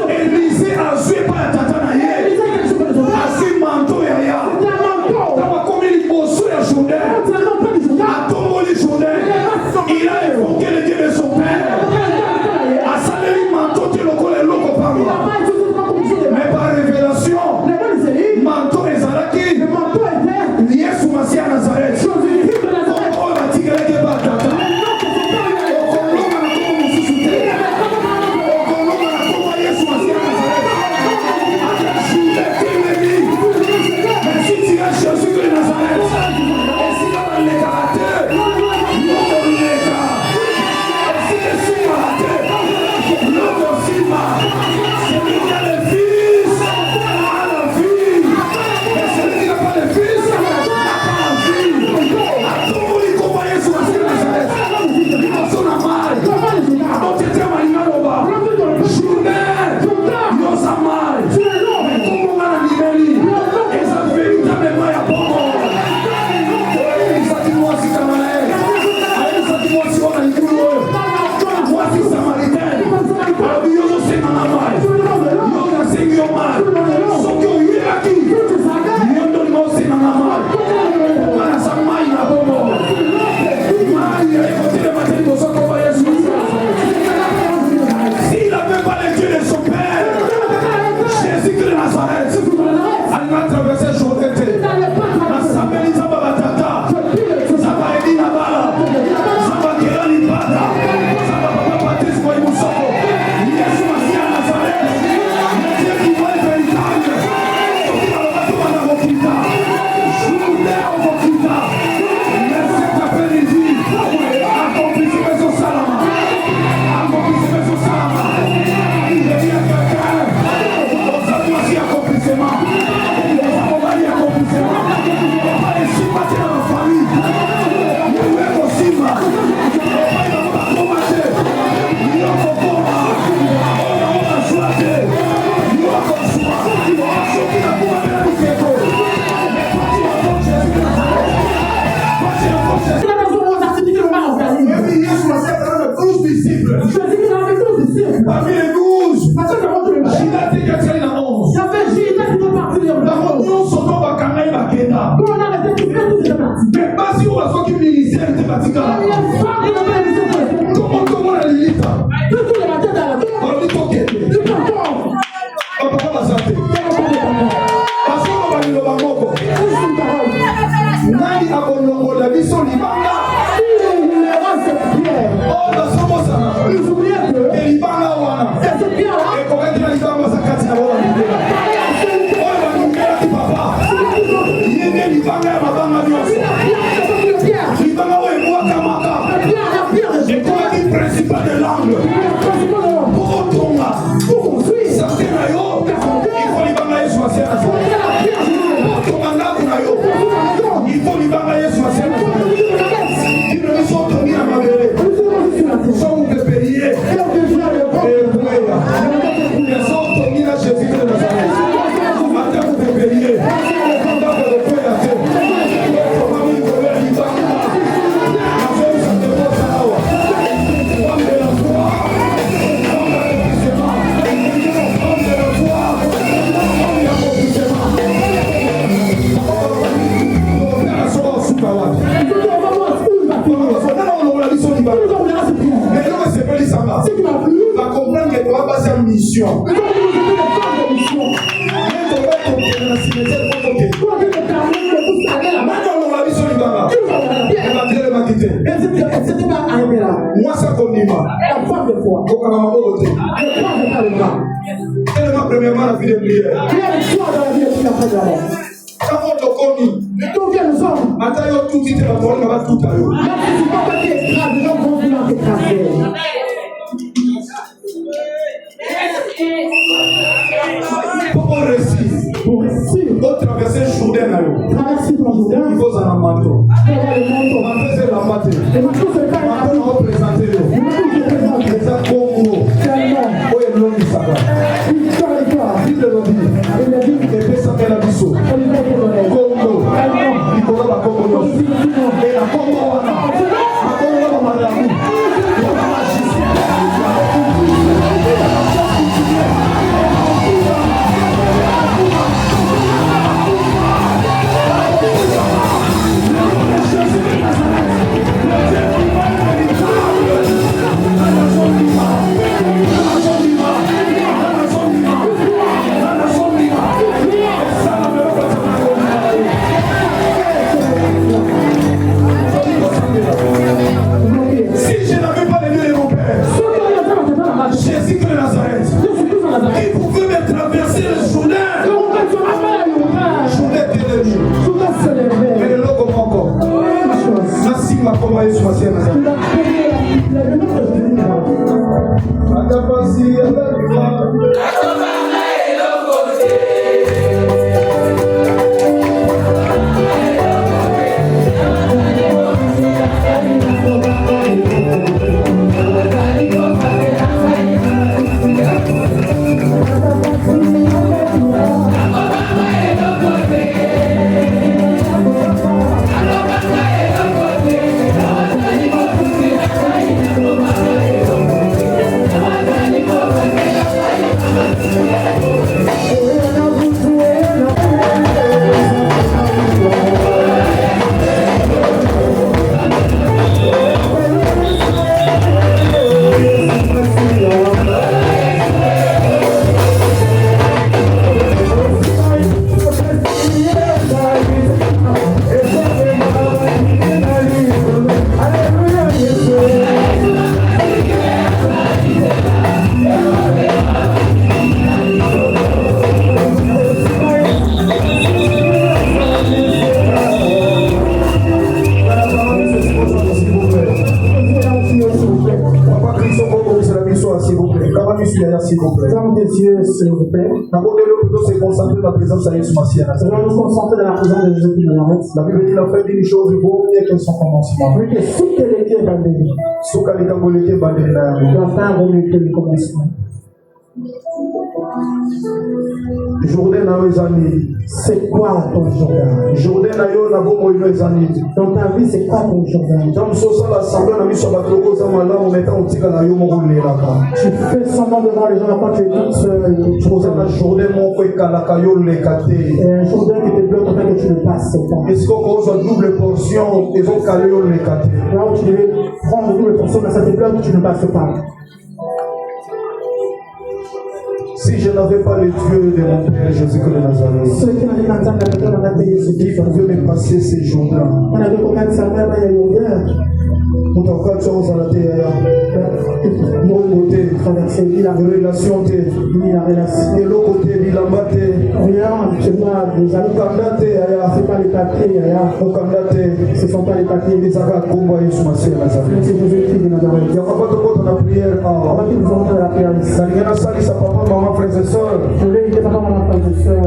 Élisée a joué pas y tata na yé. A joué manteau Yaya. T'as commis les bossons la journée. A tombé les journées. Il a évoqué le Dieu de son père. A salé les manteaux de l'eau l'eau par moi. Mais par révélation, manteau et Zalaki, lié sous Massia Nazareth. On va dire que les batatas. Parmi les 12, Judas était quatrième dans 11. La réunion s'entend à Kanaï Bakenda. Mais pas si on va faire qu'une ministère de Batika. Comment la Lilith? On dit ok. On va pas passer. Parce qu'on va aller au Bamako. Nani a Bolongo la vie sur l'Ibanga. Oh, dans ce mot, ça. Et l'Ibanga wana. Et quand il y a l'Ibanga, ça casse la voix. Oh, il va nous faire qui papa. Il y a l'Ibanga, ma banga, L'Ibanga, ouais, moi, Kamaka.
C'était pas arrivé là. Moi, ça continue. La femme de foi. Premièrement, la vie de prière. Quelle foi dans la vie de prière après la mort. Quand on te connaît, d'où vient nous sommes? Attends, tout dit, tu vas voir, on va tout à l'heure. Là, tu ne peux pas t'écraser, les gens vont vouloir t'écraser. Pour réussir, pour traverser le Jourdain, traverser le Jourdain, il faut un manteau. Il faut le manteau. Manteau, la maté. Et manteau, c'est pas un manteau. On va présenter le. Il faut présenter. C'est ça comme vous. Tellement. Oh, il y a l'homme qui s'appelle. Il faut le faire. Il le dit. Il le dit. Et puis ça fait la biseau. Il le dit. Congo. Il faut la Congo. Et la Congo, on a. La Congo, on a la vie. Jésus de Nazareth, il pouvait me traverser le Jourdain. Mais le logo encore. Merci ma commande sur ma scène. Ferme tes yeux, s'il vous plaît. Nous se concentrer dans la présence de Jésus Mashiach. Nous allons nous concentrer dans la présence de Jésus de Nazareth. La Bible dit la fait une chose, il vaut mieux qu'elle soit commencement. Plus que ce qu'elle était bandée. Ce qu'elle était bandée. La fin vaut mieux que le commencement. Jourdain na yo ezali. C'est quoi ton Jourdain? Jourdain na yo na bomo yo ezali. Dans ta vie, c'est quoi ton Jourdain? Dans ce l'assemblée na miso batoko za malamu meta otika na yo moko lelaka. Tu fais semblant devant les gens quand tu es toute seule. Tu poses un Jourdain moko ekalaka yo lekate. Un Jourdain qui te bloque afin que tu ne passes pas. Est-ce qu'on cause une double portion et donc calé yo lekate? Là où tu devais prendre une double portion mais ça te bloque, tu ne passes pas. Si je n'avais pas le Dieu de mon Père Jésus de Nazareth, qui pouvait me passer ces jours-là, mon côté, la relation de l'autre côté, c'est pas les papiers, ce sont pas les papiers, les arabes, c'est Jésus de Nazareth. Il y a pas de prière, frères et sœurs, je vais aider papa, maman, frères et sœurs.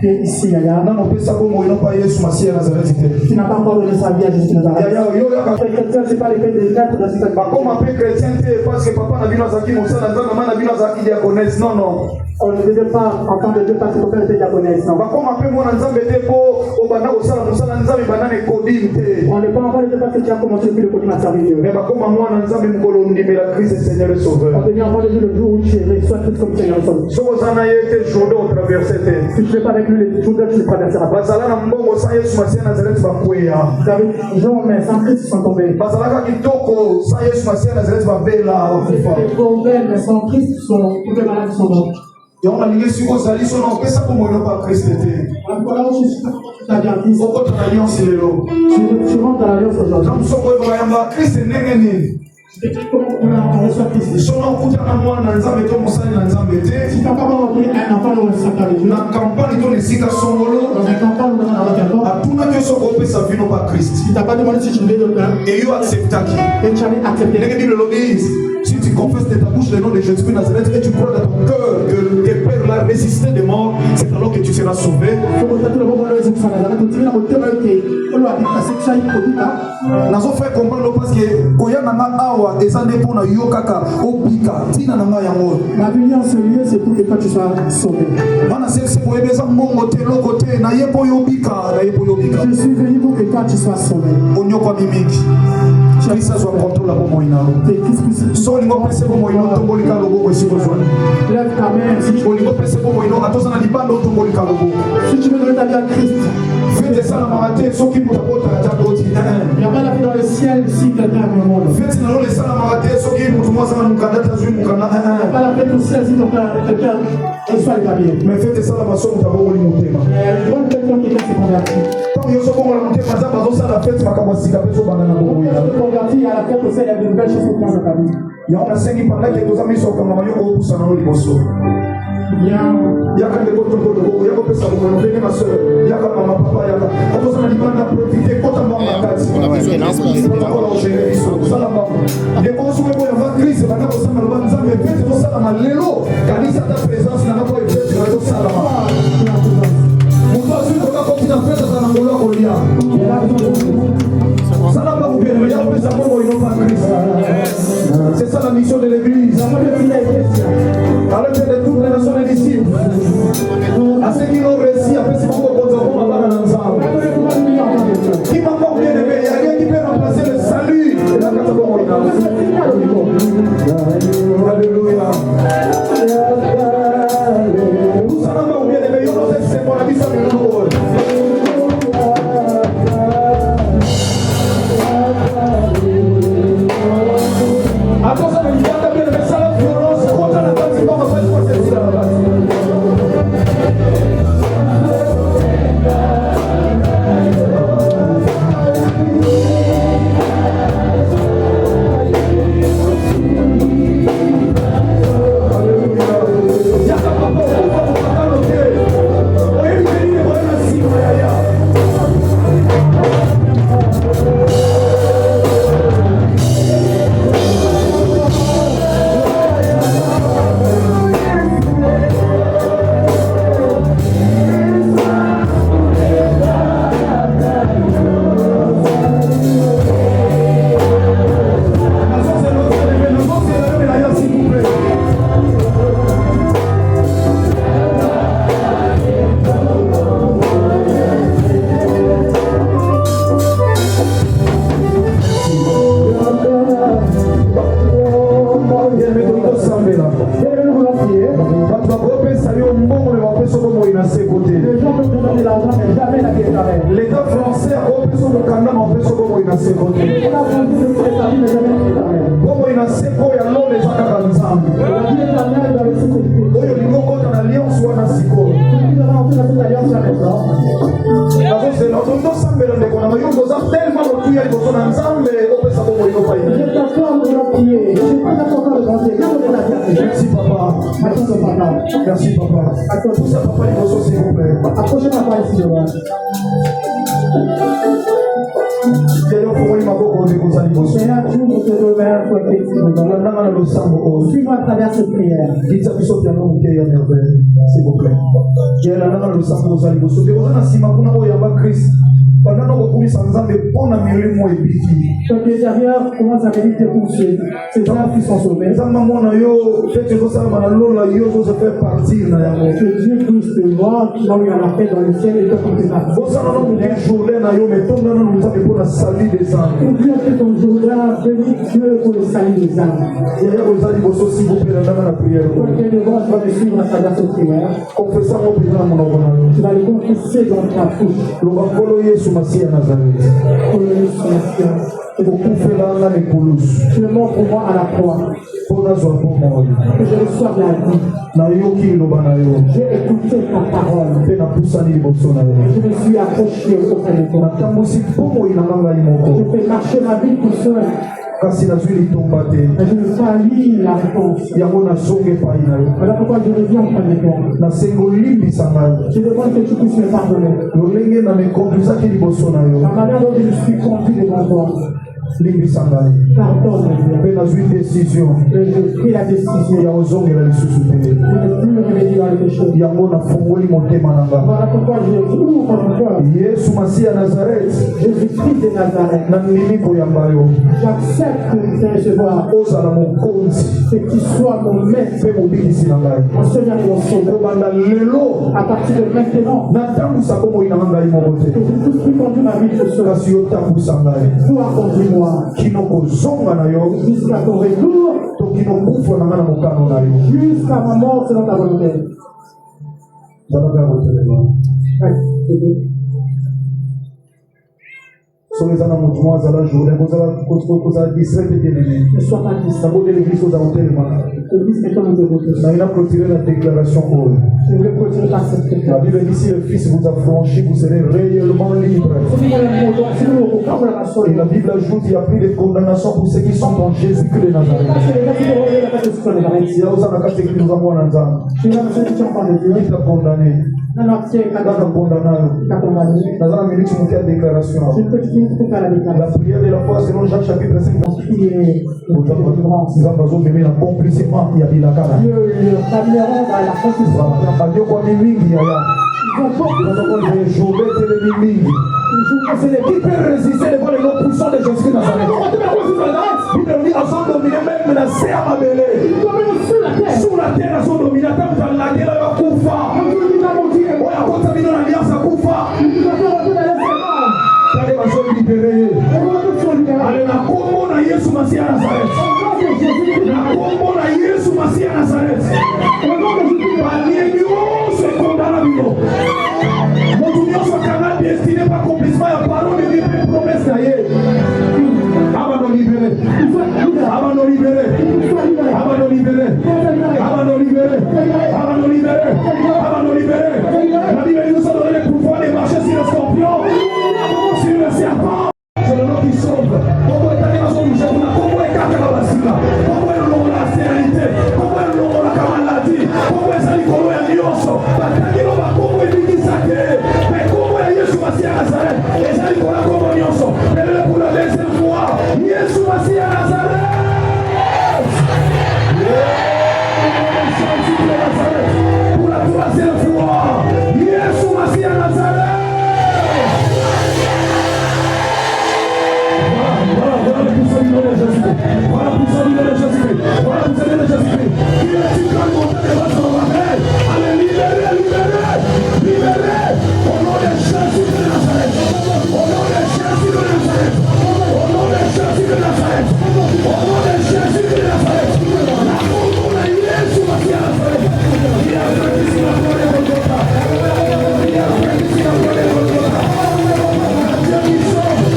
Qui est ici, Yaya. Non, on peut savoir où ils n'ont pas Jésus Mashiach Nazareth. Tu n'as pas encore donné sa vie à Jésus Nazareth. Les chrétiens, c'est pas les faits des lettres de cette. Comment appeler chrétien parce que papa n'a vu dans Zaki Moussa, maman n'a vu dans Zaki diaconesse. Non, non. On ne devait pas entendre Dieu parce que ton père était diaconesse. Non. Comment appeler moi dans Zambé Depo, au Bana au Sala Moussa, dans Zambé Banane Kodim. On ne peut pas encore Dieu parce que tu as commencé depuis le Kodim à servir Dieu. Mais comment moi dans Zambé Mkolondi, mais la Christ est Seigneur et Sauveur. On peut bien avoir le jour où tu reçois tout comme Seigneur et Sauveur. Si vous en avez été Jourdain au traversé. Si tu ne fais pas avec lui les Jourdain, tu ne traverseras pas. Bazala na mbongo sans Yesu Mashiach Nazareth va kouya. Vous avez Jean, mais sans Christ, ils sont tombés. Bazala ka kitoko sans Yesu Mashiach Nazareth va bela. Les pauvres, mais sans Christ, tous les malades sont morts.
on a lié sur vos alliés, on a fait ça pour moi, non pas Christ.
Tu rentres dans l'alliance aujourd'hui.
Christ est né. Si tu n'as pas rentré un enfant dans le sacré, dans la campagne, tu n'as pas demandé si tu voulais le faire. Et tu as accepté. Si tu confesses de ta bouche le nom de Jésus de Nazareth et tu crois dans ton cœur que tes pères l'ont résisté de mort, c'est alors que tu seras sauvé. Nous avons fait comprendre parce que
ma venue en ce lieu, c'est pour que toi tu sois sauvé. Je suis venu pour que toi tu sois sauvé.
Christ soit contrôle pour moi. So lingo pese pour moi tombolika logo ko siko zone.
Lève ta main si tu
veux lingo pese pour moi atosana libando tombolika logo.
Si tu veux donner ta vie à Christ.
Faites ça la marate so qui pour ta porte à ta porte.
Il y a pas la vie dans le ciel si quelqu'un est mort.
Faites na le ça la marate so qui pour moi ça mukanda ta zui mukanda.
Il y a pas la vie au ciel si quelqu'un reçoit le papier.
Mais faites ça la façon pour ta bonne motema.
Il y a quelqu'un qui s'est converti.
Tant yo so pour la motema ça bazo ça la fête makamwasika peso banana bongo.
Il y a la fête au ciel, il y a de nouvelles choses qui commencent à arriver.
Il y a un enseignement pendant que nous avons mis sur le camaillon au pouce dans le bosso. Il y a quand des autres il y a que ça vous venez ma soeur, il y a quand maman papa, il y a quand on a dit on a profité quand on a marqué. On a besoin d'un espace. On a géré ça. Ça là bas. Les consommateurs pour avoir crise, on a besoin de l'banza mais fait tout ça là lelo. Quand il s'attend présence, on a pas été sur le ça là. Mon doigt sur le corps qui n'a fait ça dans l'angola colia. Ça là bas vous bien, mais il y a plus à pour une autre crise. C'est ça la mission de l'église. Alors que de toutes les nations des disciples, à ceux qui l'ont réussi, après c'est beaucoup de choses qu'on va dans l'ensemble. Qui m'a pas bien aimé, il y a rien qui peut remplacer le salut. Et là, quand on va alléluia. Tout ça m'a pas bien aimé, il y a c'est pour la vie, ça me l'ouvre. Attends, ça me dit, t'as bien aimé ça, la violence, contre la base, c'est pas ma frère, c'est pas celle-ci, la base. L'État français a repris son Canada, mais en fait, comment il a sécurité. Comment il a sécurité, alors les accords ensemble. Il faut qu'on ait une alliance ou un asiko. C'est notre ensemble, on a tellement de prières pour son ensemble, on peut savoir comment il faut faire. Merci papa. Merci papa. Merci papa. Tout ça papa, il faut s'il vous plaît. Approchez papa ici devant. D'ailleurs, pour moi, il m'a beaucoup de choses à dire. Seigneur, tu nous te remercies pour effectivement. Suis-moi à travers cette prière. Dites à tous ceux qui ont un cœur merveilleux, s'il vous plaît. Dieu, là, dans le sang, vous allez vous sauver. Vous allez vous Christ. Pendant que vous sans âme, bon ami, moi et Biki. Donc, les arrières commencent à venir te pousser. C'est ça qui sont sauvés. Ça m'a mon aïe, fait que vous savez, ma lola, yo, vous fait partir. Que Dieu puisse te voir, là où il y a la paix dans le ciel et toi, tu es là. Vous savez, nous avons journée, mais tout le monde nous a pour le salut des âmes. Pour Dieu, que ton journée, bénis Dieu pour le salut des âmes. Et là, vous allez vous aussi, vous pouvez dans la prière. Pour que les voix soient de suivre à travers cette prière. Confessons au président, mon enfant. Tu vas le confesser dans ta bouche. Le va follower sur Massia Nazareth. Tu es mort pour moi à la croix. Que je reçoive la vie. J'ai écouté ta parole. Je me suis accroché auprès de toi. Je fais marcher ma vie tout seul. Mais je ne faillis la réponse. Voilà pourquoi je reviens auprès de toi. Je demande que tu puisses me pardonner. La manière dont je suis conduit devant toi. Pardonne, j'ai pris la décision de ne plus me réveiller dans le péché. Voilà pourquoi je ouvre mon cœur. Jésus-Christ de Nazareth. J'accepte de te recevoir. Que tu sois mon maître, mon Seigneur et mon Sauveur. À partir de maintenant, que je puisse plus conduire ma vie tout seul. Toi, conduis-moi. Jusqu'à ton retour, jusqu'à ma mort selon ta volonté.
Ne sois pas la Bible dit si le Fils vous a franchi, vous serez réellement libre. Et la Bible ajoute qu'il n'y a plus de condamnation pour ceux qui sont en Jésus-Christ de Nazareth. Qui t'a condamné? Déclaration. La prière de la foi selon Jacques chapitre 5. Qui peut résister devant les noms puissants de Jésus Nazareth? Avant de dominer, même menacé à ma mêlée. Sur la terre, à son dominateur, dans la guerre, à Koufa. À contaminer l'alliance à Koufa. Allez, ma soeur libérée. Allez, la combo na Yesu Masia Nazareth. La combo na Yesu Masia Nazareth. Balienio se condamnabilo. Mon union soit canal destiné par accomplissement et parole de Dieu promesse d'ailleurs. Abandon libéré. Abandon libéré. Abandon libéré. Abandon libéré. Abandon libéré. Abandon libéré. La Bible nous a donné le pouvoir de marcher sur le scorpion, sur le serpent. C'est le nom qui sauve. Pourquoi est-ce que nous sommes là? Pourquoi est-ce que nous sommes là? Pourquoi est-ce que nous la sérénité? Pourquoi est-ce que nous la maladie? Pourquoi est-ce que nous sommes là? Parce que nous sommes pourquoi est-ce que nous sommes là? Mais comment est-ce que Jésus Massia Nazareth? Et ça nous sommes là comme nous sommes. Mais pour la deuxième fois, Jésus Massia Nazareth. Pour la troisième fois, Jésus Massia Nazareth. Voilà le puissant du nom de Jésus-Christ. Voilà le puissant du nom de Jésus-Christ. Voilà le puissant du nom de Jésus-Christ. Il est si grand qu'on peut débattre sur la main. Allez, libérez, libérez, libérez. Au nom de Jésus de Nazareth. Au nom de Jésus de Nazareth. Au nom de Jésus de Nazareth. Au nom de Jésus de Nazareth. La combo de Jésus Massia Nazareth. Il a fait ici la gloire de Golgotha. Il a fait ici la gloire de Golgotha. Dieu qui sauve.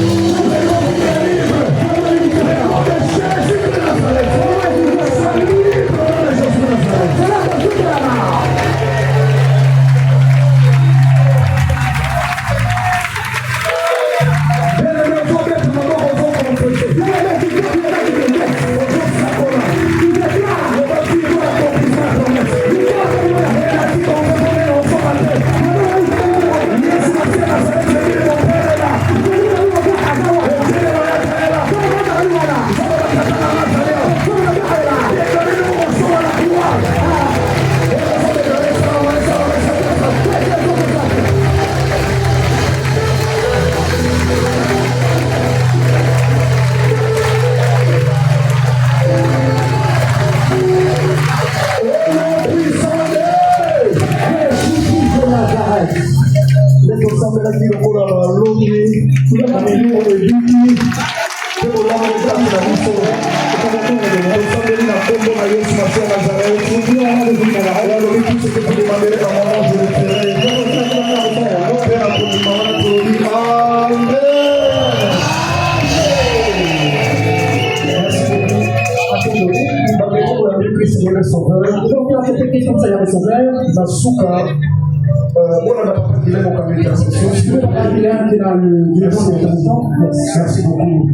Merci beaucoup.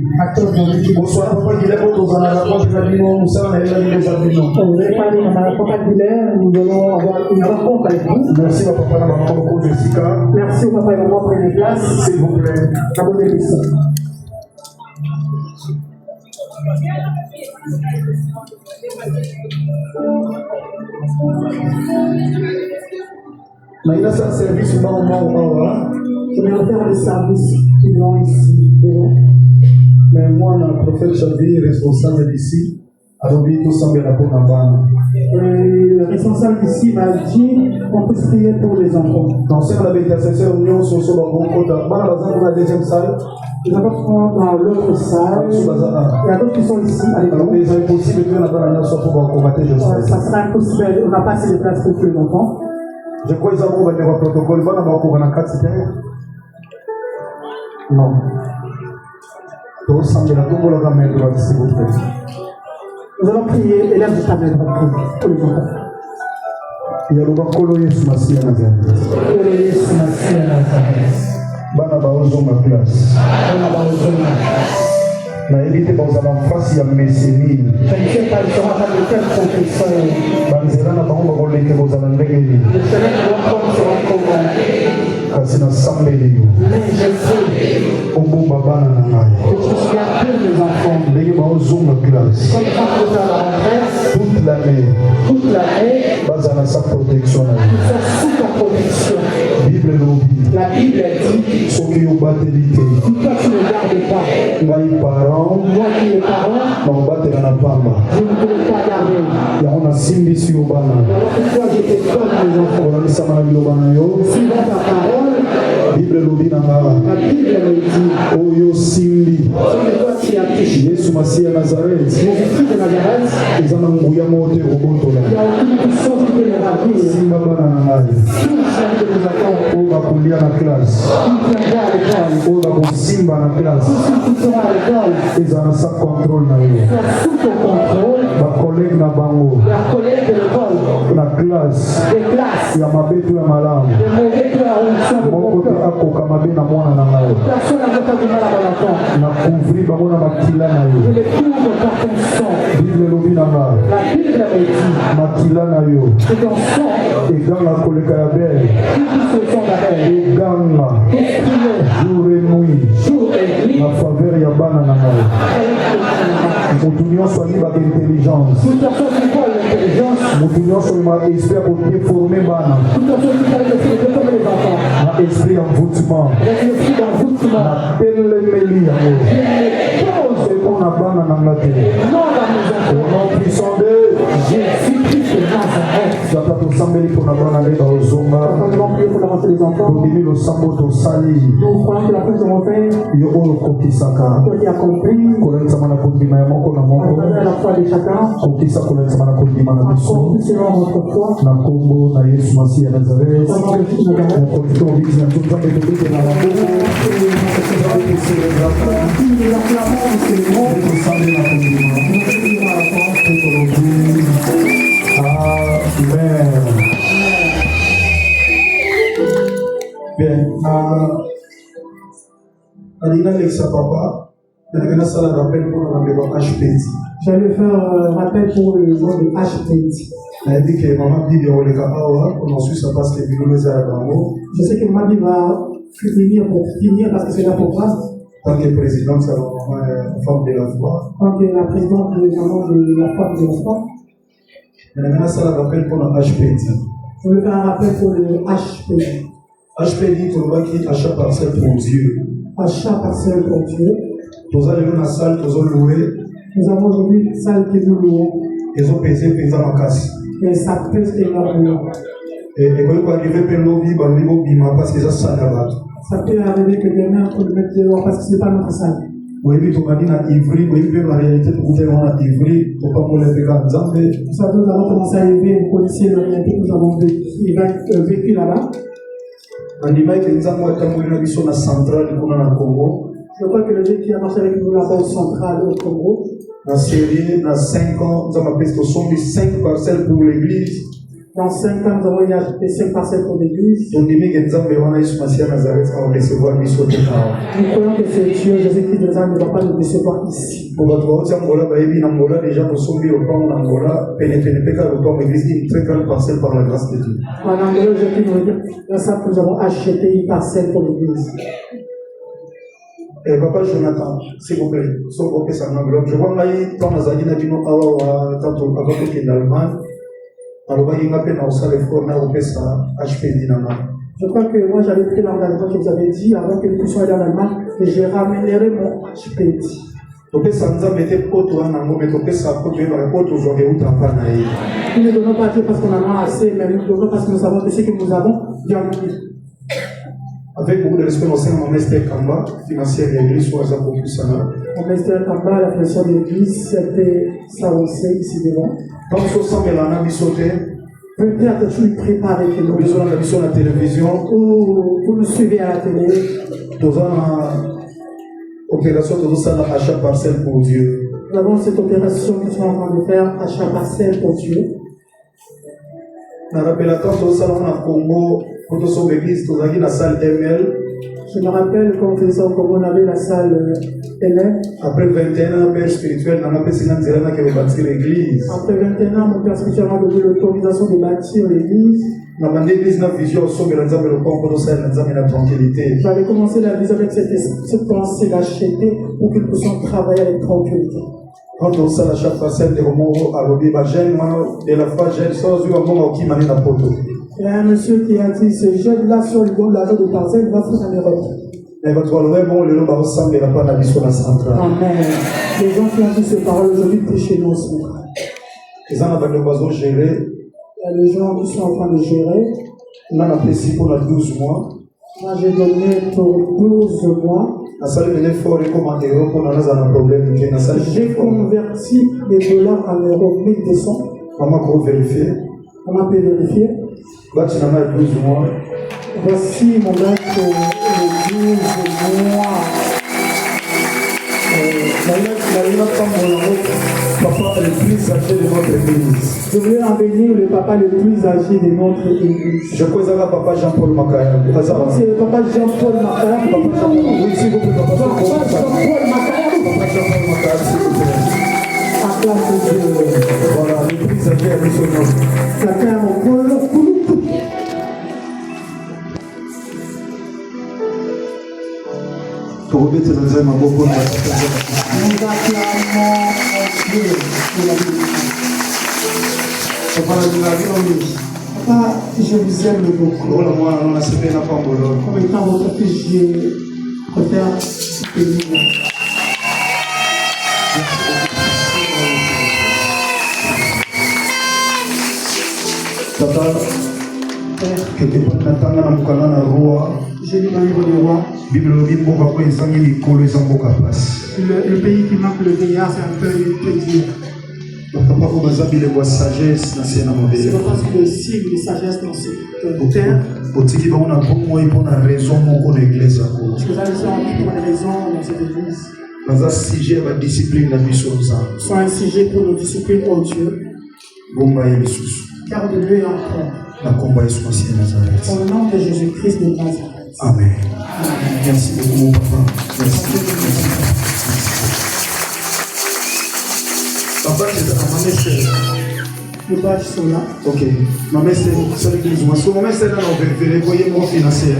Bonsoir, Papa Guilherme, nous allons avoir une rencontre avec vous. Merci, Papa, maman, Jessica. Merci, Papa et maman, prenez une place. S'il vous plaît. Abonnez-vous. Mais il a un service au moment. Je vais faire le service qui vont ici. Mais moi, le prophète Chavi, responsable d'ici, a oublié tout ça, mais la peau le responsable d'ici m'a dit qu'on peut prier pour les enfants. Dans cette intercession, union sur ce bon côté. Dans la deuxième salle. Nous allons dans l'autre salle. Il y a d'autres qui sont ici. Alors, il est impossible de faire la nation pour combattre. Ça sera impossible. On n'a pas assez de place pour tous les enfants. Je crois qu'ils avons un protocole. Bon, on va pour un 4 c'était. Non. Donc, ça me l'a tout pour la main droite, s'il vous plaît. Nous allons prier et là, vous savez, pour les enfants. Il y a le bakolo Yesu Masiya Nazareth. Yesu Masiya Nazareth. Bana baozo ma place. Bana baozo ma place. Na évite bozala face ya meseni. T'inquiète pas, il sera pas de quel confesseur. Banzela na bango bakoleke bozala ndenge ni. Le Seigneur doit prendre sur un combat. Kasi na sambeli yo. Mais je sais. Obumba bana na ngai. Que tu sois pur des enfants. Ndenge baozo ma place. Comme quand tu as la rentrée. Toute l'année. Bazana sa protection. Ils sont sous ta protection. Bible lobby. La Bible dit. Ce qui est battelité. Toi tu ne gardes pas. Ngai parents. Moi qui les parents. Non batela na pamba. Je ne peux pas garder. Ya on a simbi si obana. Alors pourquoi je te donne les enfants? On a mis ça dans le bana yo. Suivant ta parole. Bible lobby na ngala. La Bible me dit. Oyo simbi. Yesu Masiya Nazareth. Jésus de Nazareth. Ils en ont bouillé monter au bon tola. Il y a aucune puissance qui peut les ravir. Simba bana na ngai. O bakulia na classe. O bakusimba na classe. Ils en ont sa contrôle na yo. Sous ton contrôle. Ba collègue na bango. La collègue de l'école. La classe. Des classes. Ya mabetu ya malamu. Des mauvais cœurs ont mon côté akoka mabe na mwana na ngai. Personne n'a pas du mal à l'enfant. Na couvrir bango na makila na yo. Je les couvre par ton sang. Bible lobi na nga. La Bible me dit. Makila na yo. C'est ton sang. Eganga koleka ya belle. Eganga. Jour et nuit. La faveur ya bana na ngai. Mutu nyonso ayiba intelligence. Mutu nyonso ima esprit pour déformer bana. Na esprit envoûtement. Na telemeli yango. C'est qu'on a bana na ngate. Au nom puissant de Jésus-Christ de Nazareth. Jata to sambeli pour na bana le bazonga. Pour dimi lo sambo to sali. Yo o kotisaka. Kolenza mana kondima ya moko na moko. Kokisa kolenza mana kondima na biso. Na kombo na Yesu Masiya Nazareth. Na kokito bizi na tuta de na bango. Amen. Bien. Alina Alexa Papa. J'allais faire un rappel pour le nom de HPT. Elle dit que maman dit qu'on ensuite ça passe que je sais que maman va finir parce que c'est là pour moi. Tant que présidente, c'est la femme de la foi. Tant que la présidente de la femme de la foi. Maintenant, ça la rappel pour le HPT. Je vais faire un rappel pour le HPT. HPT, tu vois qui achat parcelle pour Dieu. Achat parcelle pour Dieu. Nous avons une salle, nous avons aujourd'hui une salle que nous louons. Ils ont pesé ma casse. Et ça pèse énormément. Et quand vous arrivez à l'objet, parce que ça salle là-bas. Ça peut arriver que demain, on peut le mettre dehors parce que ce n'est pas notre salle. Oui, mais tu m'as dit à Ivry, oui, mais la réalité, pour vous dire à Ivry, pour pas me lever comme ça. Vous savez, nous avons commencé à arriver, vous connaissez la réalité que nous avons vécu là-bas. On dit que nous avons été sur la centrale de la Congo. Je crois que le Dieu qui a marché avec nous là-bas au central, au Congo. Dans série, dans 5 ans, nous avons appelé 5 parcelles pour l'église.
Dans 5 ans, nous avons acheté 5 parcelles pour l'église.
Nous croyons
que c'est Dieu, Jésus-Christ de Nazareth, ne va pas nous décevoir ici.
En anglais,
je peux vous dire, grâce à nous avons acheté une parcelle pour l'église.
Et papa Jonathan, s'il vous plaît, je vois que quand Nazali n'a dit non, avant que l'Allemagne, alors il m'a fait un effort,
je crois que moi j'avais pris l'engagement que vous avez dit avant que nous puissions aller en Allemagne et je ramènerai mon HPD.
Nous ne
donnons pas Dieu parce qu'on en a assez, mais nous donnons parce que nous savons que ce que nous avons, Dieu a mis.
Avec beaucoup de respect, nous sommes en Esther Kamba, financière de l'église, soit à Popusana.
En Esther Kamba, la financière de l'église, c'était ça aussi, ici devant.
Quand nous sommes en Amisoté,
peut-être que tu prépares avec nous.
Nous sommes en la télévision.
Ou vous nous suivez à la télé.
Nous avons opération de achat parcelle pour Dieu.
Nous avons cette opération que nous sommes en train de faire, achat parcelle pour Dieu.
Dans la rappelle quand nous sommes en Congo, quand nous sommes l'église, nous avons la salle ML.
Je me rappelle quand on faisait ça au Congo, on avait la salle ML.
Après 21 ans, père spirituel, on a fait 50 ans que bâtir l'église.
Après 21 ans, mon père spirituel m'a donné l'autorisation de bâtir l'église. J'avais commencé la vision avec cette pensée d'acheter pour que nous puissions travailler avec tranquillité.
Quand on sait la chaque parcelle de Romoro à l'objet, de la fois, j'ai sans eu un moment qui m'a mis la photo.
Il y a un monsieur qui a dit ce jeune-là sur le bon l'argent de parcelle, il va foutre en Europe.
Mais votre voix, bon, le nom ressemble à la part de la mission centrale.
Amen. Les gens qui ont dit ces paroles aujourd'hui prient chez nous aussi.
Les gens avec le oiseau géré.
Il y a des gens qui sont en train de gérer.
On a apprécié pour 12 mois.
Moi, j'ai donné pour 12 mois.
La salle de l'effort recommandé pour nous avoir un problème.
J'ai converti les dollars en euros 1200.
Maman peut vérifier.
Maman peut vérifier.
Voici mon bac pour 12 mois. Papa le plus âgé de notre église.
Je voulais en bénir le papa le plus âgé de notre église.
Je crois que papa Jean-Paul Makaya.
C'est le papa Jean-Paul Makaya.
Oui, s'il vous plaît, papa
Jean-Paul Makaya.
Papa Jean-Paul Makaya, s'il vous plaît.
Acclame Dieu.
Voilà, le plus âgé a mis son nom.
Chacun mon polo.
Pour remettre dans un maboko,
nous acclamons Dieu pour la vie. Papa, je vous aime beaucoup.
On a semé la pambolo.
Comme étant votre fils, je préfère bénir.
Papa, quelque part, Natana, Mukana, roi.
J'ai lu dans le livre du roi.
Le
pays qui manque le vieillard, c'est un peu plaisir.
C'est
parce que le signe de sagesse dans cette terre.
Parce que vous avez raison pour l'église.
Dans un sujet pour nos disciplines, oh Dieu. Car de lui encore. Au nom de Jésus-Christ de Nazareth.
Amen. Merci beaucoup, papa. Merci. Papa, c'est ma mère.
Les badges sont là.
Ok. Ma mère, c'est l'église. Parce que ma mère, c'est là, on veut voyer mon financier.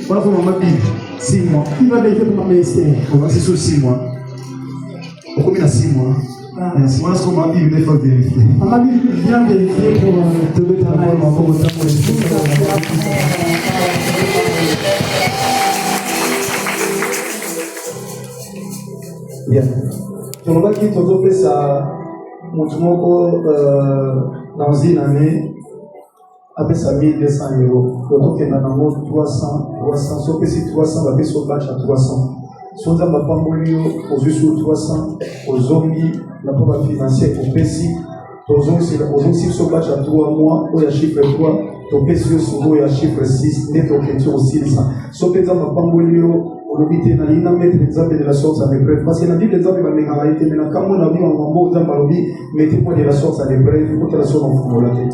Voilà pour ma Bible. 6 mois.
Qui va vérifier pour ma mère?
On va c'est 6 mois. Pourquoi il y a 6 mois? Merci. Moi, ce que ma Bible, il faut vérifier.
Ma Bible vient vérifier pour
te mettre à moi, pour votre amour. Bien. Tunabaki tuzopesa mtu moko dans une année apesa 1200 euros. Tokenda nango 300 sopesi 300 bapeso batch à 300. Sonza mapambolio ozusu 300 ozongi na papa financier opesi ozongi so batch à 3 mois oya chiffre 3 topesi yo ya chiffre 6 neto ketio 600. Sopeza mapambolio olobite na lina mettre l'exemple de la source à l'épreuve parce que la Bible exemple va mégaralité mais na kamo na bi en mambo exemple alobi mettez-moi de la source à l'épreuve pour la source en fumolate.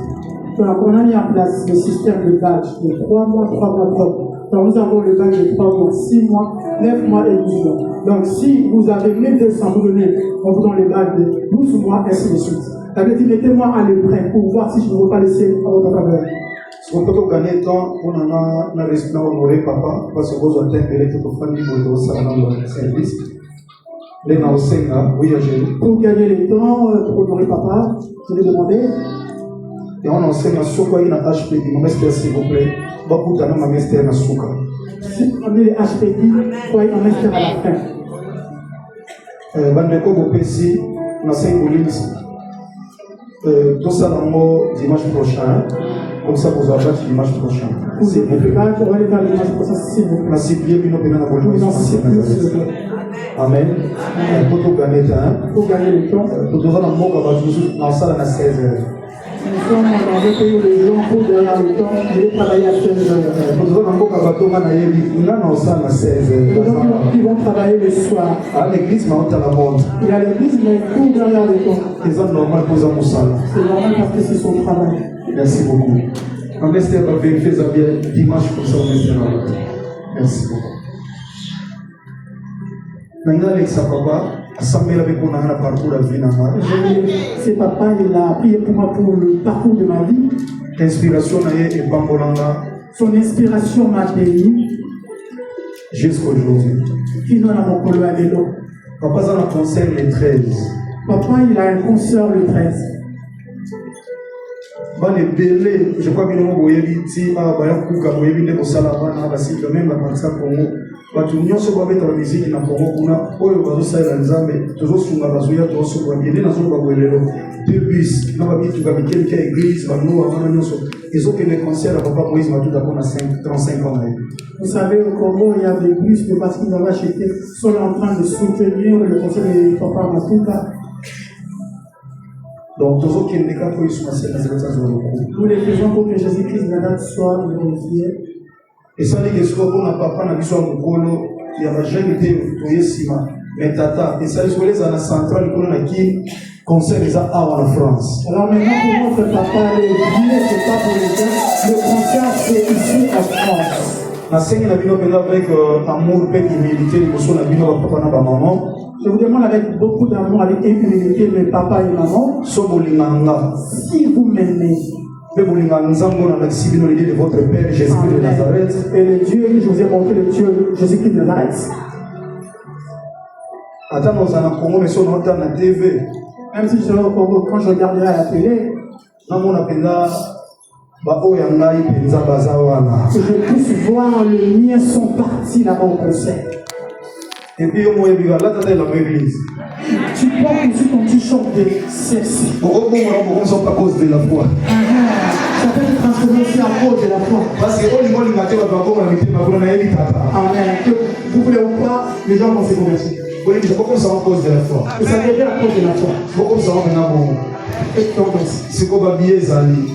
Donc, on a mis en place le système de badge de 3 mois, 3 mois, 3 mois. Donc, nous avons le badge de 3 mois, 6 mois, 9 mois et 12 mois. Donc, si vous avez 1200, vous donnez, on vous donne les badges de 12 mois, ainsi de suite. Ça veut dire, mettez-moi à l'épreuve pour voir si je ne veux pas laisser à votre faveur.
Si on peut gagner temps, on a respect honoré papa, parce que vous avez intérêt tout au famille pour le service.
Pour gagner le temps, pour honorer papa, je vais demander.
Et on enseigne sur quoi il y a HPD, mon master s'il vous plaît. Beaucoup d'années, ma master n'a souka.
Si on met les HPD, quoi il y a un master à la fin.
Bandeko Bopesi, on enseigne au livre. Tout ça dans le dimanche prochain. Comme ça, vous avez dimanche prochain.
C'est on va aller faire le dimanche prochain, s'il vous plaît.
Merci bien, nous avons Amen. Pour tout gagner le temps.
Pour gagner le temps.
Pour tout ça, dans la salle à 16 heures.
Nous sommes dans le pays où les gens pour derrière le temps, je vais travailler à 16 heures.
Pour tout ça, dans la salle à 16 heures.
Les gens qui vont travailler le soir.
À l'église, mais on t'a la montre.
Il y a l'église, mais pour derrière le temps.
C'est normal pour ça, salle.
C'est normal parce que c'est son travail.
Merci beaucoup. Un master va vérifier ça bien dimanche pour ça, merci beaucoup. Maintenant, avec sa papa, assemblée avec mon parcours la vie.
C'est papa, il a prié pour moi pour le parcours de ma vie.
L'inspiration est Bambolanga.
Son inspiration m'a béni.
Jusqu'à aujourd'hui.
Qui nous a mon colo à vélo.
Papa a un concert le 13.
Papa, il a un concert le 13.
Je crois que nous avons dit que même la Congo. Batu nyonso babeta ba musique na Congo kuna oyo bazosalela nzambe tozosunga bazoya tozosunga kende na zongo babwelelo deux bus na babitu ka mikemike ya église bano wana nyonso ezokende concert à papa Moïse Matuta pour 35 ans.
Vous savez, au Congo, il y a des bus de parce qu'ils avaient acheté sont en train de soutenir le concert de papa Matuta.
Donc tozokende ka pour Yesu Masiya na zela zolo.
Nous les faisons pour que Jésus-Christ la date soit glorifiée.
Et ça dit que ce qu'on a papa n'a besoin de colo, il y a jamais été toyesima, mais tata, et ça dit que les à la centrale qu'on a qui concerne les arts en France.
Alors maintenant pour notre papa, le billet c'est pas pour les gens, le concert c'est ici en France.
La scène la vie avec amour, paix, humilité, l'émotion la vie papa n'a pas maman.
Je vous demande avec beaucoup d'amour, avec humilité, mes papa et maman. Si vous m'aimez.
De votre Père Jésus-Christ de Nazareth.
Et le Dieu que je vous ai montré, le Dieu Jésus-Christ de Nazareth.
Attends, nous allons Congo, mais si on entend la TV.
Même si je serai au Congo, quand je regarderai à la télé, que je puisse voir les miens sont partis là-bas au concert.
Et puis, là, tu es dans l'église.
Tu portes aussi ton t-shirt de ceci.
Pourquoi à cause de la foi?
Ça peut te transformer aussi à cause de la foi.
Parce que
Amen. Que vous voulez ou pas, les gens vont se convertir.
Pourquoi ça à cause de la foi?
Et ça devient à cause de la foi.
Pourquoi ça c'est quoi billet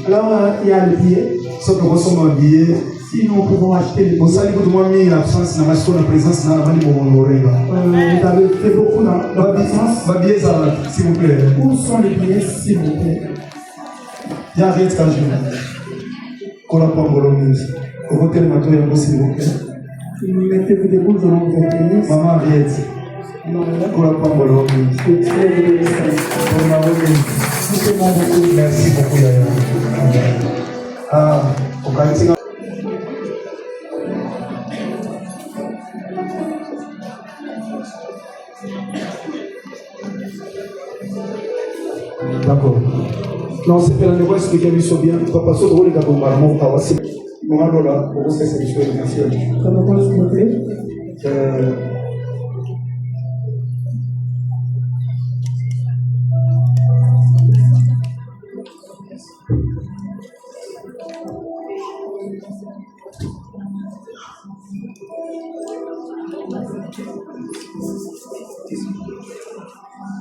alors il y a le billet.
Sauf que vous un billet.
Sinon, nous pouvons acheter les billets.
Vous avez mis l'absence dans la présence dans la main de mon oreille.
Vous avez fait beaucoup dans l'absence.
S'il vous plaît.
Où sont les billets, s'il vous plaît?
Il y a rien de quand je ne pas bolognese. Au hôtel Mato, s'il vous plaît.
Mettez-vous des boules dans vos pays.
Maman Ariette. Pas bolognese. Merci beaucoup, Yaya. Ah, au quartier. D'accord. Non, c'est pour la expliquer bien. Papa, ce drôle est à bombarder. Mon papa, c'est mon là. Pour vous, c'est ce que je veux. Merci.
Comment s'il vous plaît?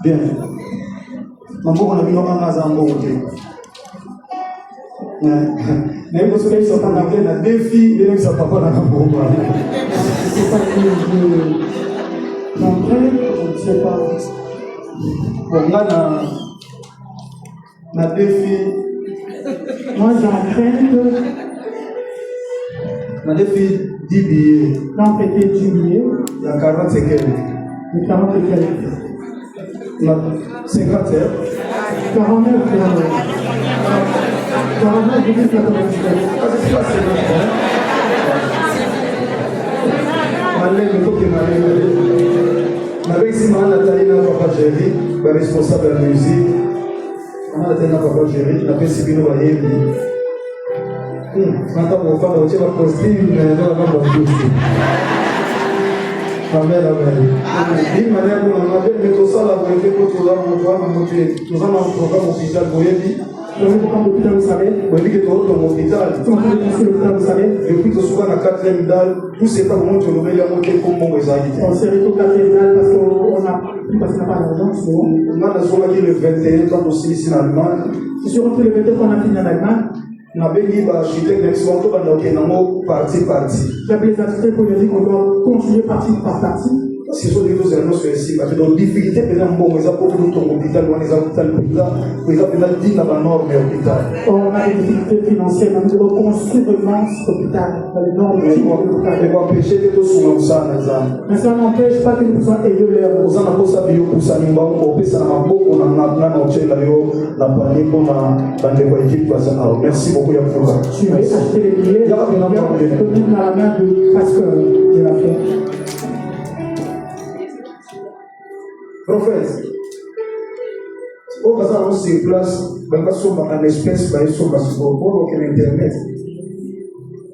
Bien. Mambo on a mis en Mazambo. Mais vous savez, ça n'a pas deux filles, mais ça n'a pas la Mambo.
C'est pas que je ne sais pas.
Bon, là, on a deux filles.
Moi, j'entraîne
na défi 10 billets.
dans prêter 10 billets.
Il y a 40 secondes.
De 40 et quelques.
Na 50 heures.
49 km. 49 degrés 97.
Malais, faut que malais. Avec si mal Nathalie n'a pas géré, le responsable de la musique. Nathalie n'a pas géré, il a fait si bien au voyez. Maintenant, on va faire un costume, mais on va faire un costume. Amen, amen. Il m'a dit, on a fait tout ça, la vérité, pour tout ça, on doit monter. Tout ça, on a un programme hôpital, vous voyez.
Dans le programme d'hôpital, vous savez.
Vous voyez que tout le hôpital.
Tout le monde est l'hôpital, vous savez.
Depuis que souvent, la 4e dalle, tout c'est pas comment tu le mets, il y a monté comme bon réalité.
On s'est retrouvé à 4e dalle parce qu'on n'a pas d'argent, souvent.
On a le 21, quand aussi ici en Allemagne.
C'est sur le 21 qu'on a fini en Allemagne.
Na bengi ba architecte d'exploitation ba na kenango parti.
J'appelle les architectes pour leur dire qu'on doit construire partie par partie.
Parce que ce sont des choses éléments sur ici. Parce que donc difficulté peut-être bon, ils ont beaucoup de ton hôpital, on les a hôpital ils ont peut-être dit dans la norme hôpital.
On a des difficultés financières, on doit construire vraiment cet hôpital dans les normes de l'hôpital.
Et pour empêcher que tout soit ça,
mais ça n'empêche pas que nous puissions aider leur.
Vous en avez ça bio pour ça, nous avons fait ça dans beaucoup, on a noté là la panique on a dans les équipes parce que merci beaucoup pour ça.
Tu veux acheter les billets, tu peux venir dans la main de Pasteur de la fête.
Prophète, au cas où on se place, on va sur une espèce, on va sur Internet.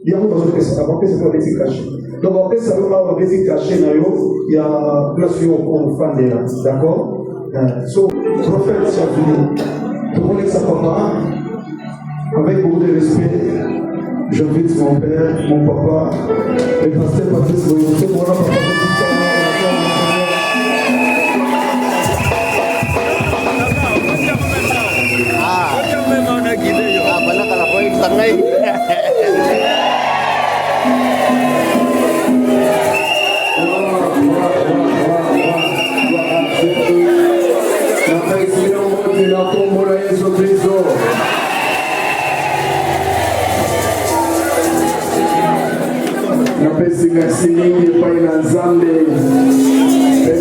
Il y a un besoin de ça, on va faire des cachés. Donc, on va faire ça, on va faire des cachés, il y a place où on va faire, d'accord? So, prophète, c'est fini. Tout le monde est sa papa, avec beaucoup de respect. J'invite mon père, mon papa, le pasteur Patrice Boyonce, pour la papa. Merci mingi epai na Nzambe,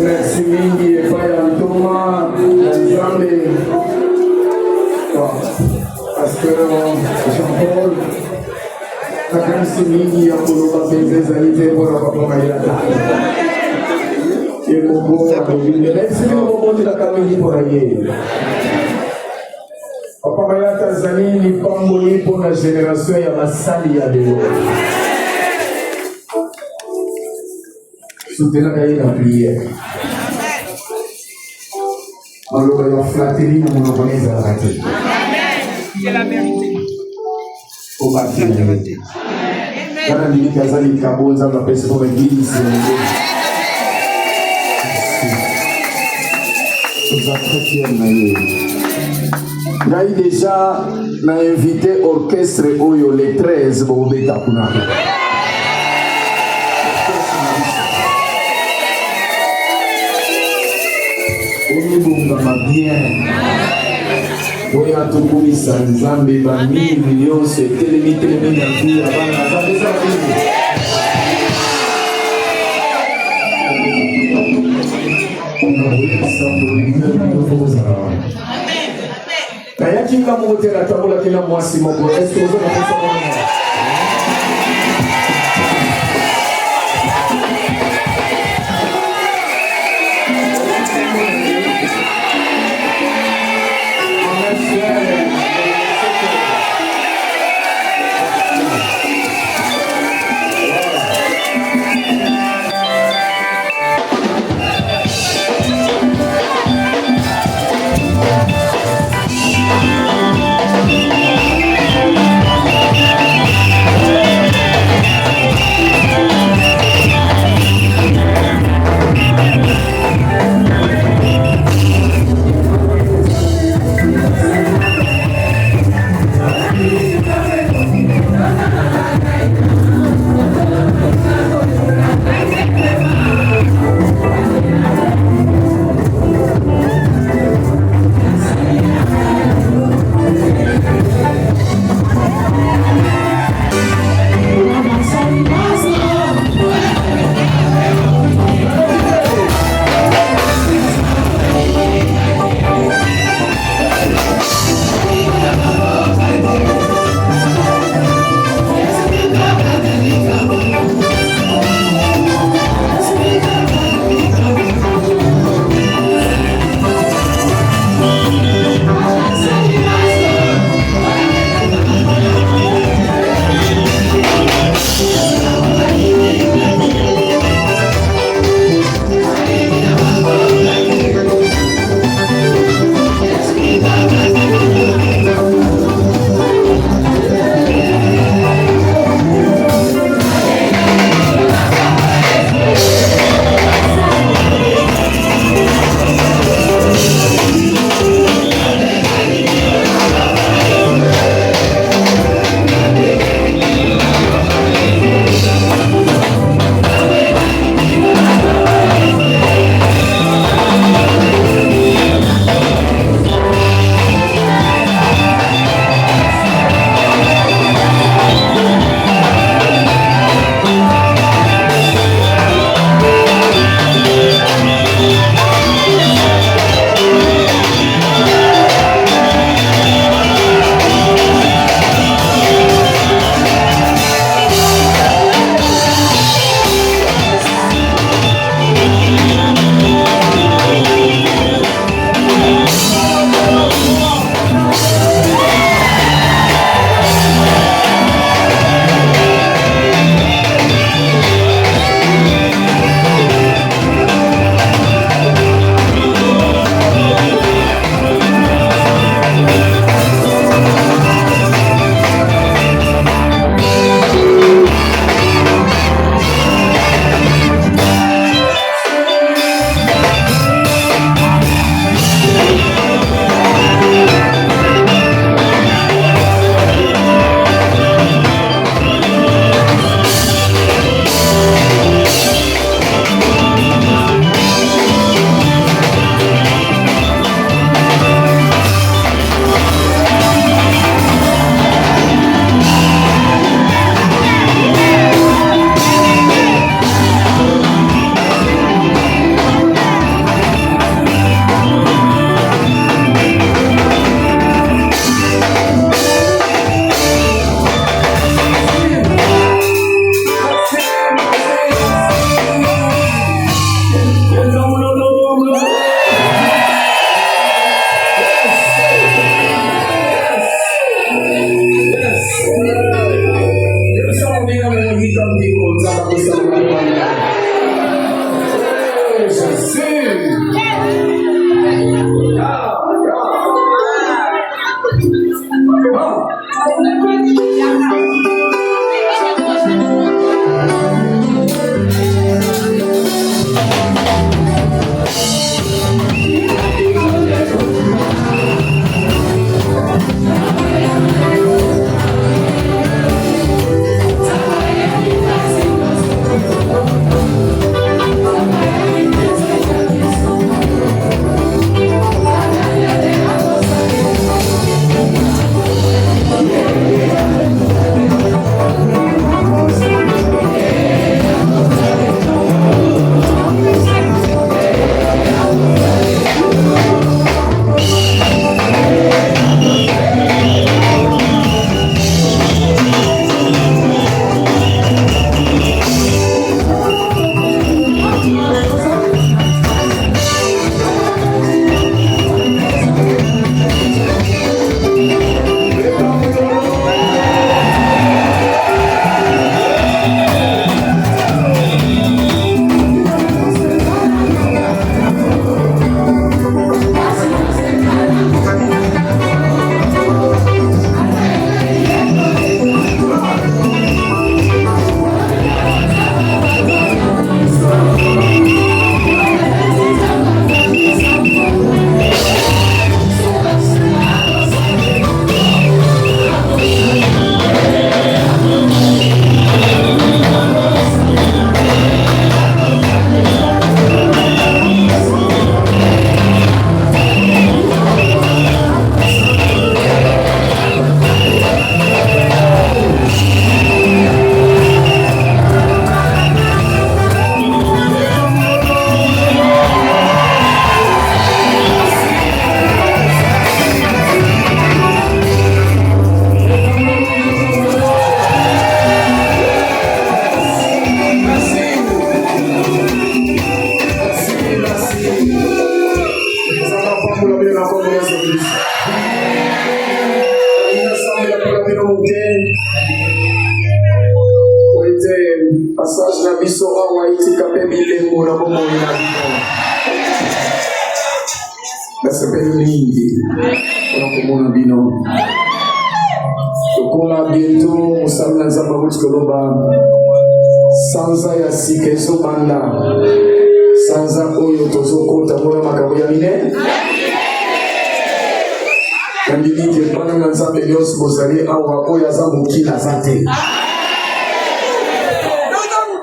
merci mingi epai ya ntoma na Nzambe, parce que Jean-Paul nakanisi mingi ya koloba mpenza ezali te mpona papa mayata ekobonga kobinde naesili momondelaka mingi mpona ye papa mayata azali lipamboli mpona génération ya basali ya lelo. Soutenaka ye na prière. Maloba ya flatterie na monoko na ezalaka te.
C'est la vérité.
Obaki na vérité. Kana ndiki azali kabo nzambe apesi mpo bagilisi yango. Toza très fier na ye. Ngai déjà na invité orchestre oyo le 13 bobeta kuna. Onibungama bien. Oya tukulisa Nzambe ba 1000 millions etelemi na vie abana Nzambe za bini. Nayaki nga motela tambolaki na mwasi moko. Est-ce que vous avez ça?
mawa itikape milembo na bomo ina nasepeli mingi unakomona bino tokola bientôt mosala na nzambe akuti koloba sanza ya sika ezobanda sanza oyo tozokota mpona makambo ya minene nandimike bana na nzambe nyonso bozali awa oyo aza mokili aza te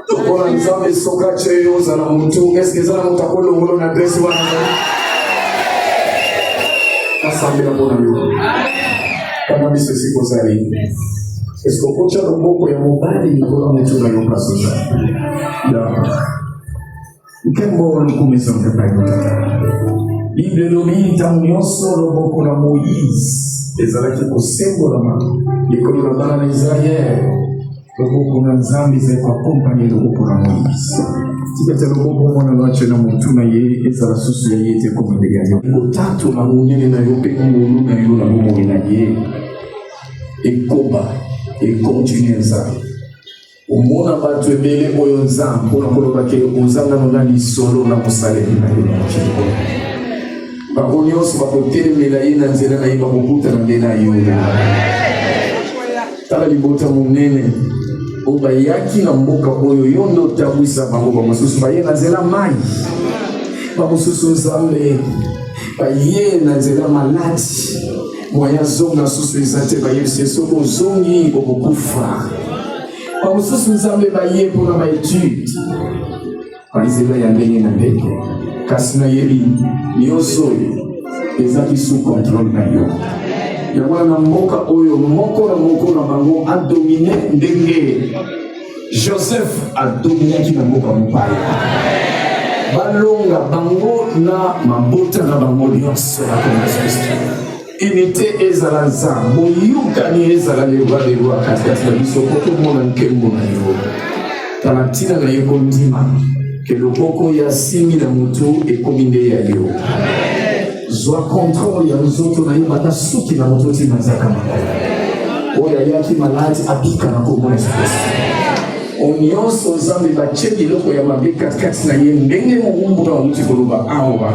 tokola nzambe soka tye ozala motu eske eza na moto akolongolo na adrese wana asambela mpona yo kana biso esika ozali eske okotya loboko ya mobali likolo motu na yo place ozali nkembo lokumisa mpepayotata Bible elobi ntango nyonso loboko na Moïse ezalaki kosembolama likolo na bana na Israele loboko na nzambe ezali koakompanye loboko na Moïse tika te loboko mwana lwache na motu na ye ezala susu ya ye te komendeli ya yo kotato na monene na yo mpe ngolu na yo na bomoi na ye ekoba ekontinue nzambe omona bato ebele oyo nzambe mpona koloba ke ozangano na lisolo na mosaleli na ye na mokili bango nyonso bakotelemela ye na nzela na ye bakokutana nde na yo tala libota monene oyo bayaki na mboka oyo yo nde otabwisa bango bamosusu baye na nzela mai bamosusu nzambe baye na nzela maladi moya zonga susu eza te bayebisi soki ozongi okokufa bamosusu nzambe baye mpona baetude banzela ya ndenge na ndenge kasi nayebi nyonso oyo ezaki sous contrôle na yo yango na mboka oyo moko na moko na bango adomine ndenge Joseph adominaki na mboka mopaya balonga bango na mabota na bango nyonso na kombo ya Kristo unité ezala nzambe boyokani ezala lelwa katikati na biso po tomona nkembo na yo tala ntina na ye kondima ke loboko ya simi na motu ekomi nde ya yo zwa kontrole ya nzoto na ye bata suki na moto ntina nzaka makolo oyo ayaki maladi abika na kombo na Yesu Kristo nyonso nzambe batie biloko ya mabe katikati na ye ndenge mowumbu na wauti koloba awa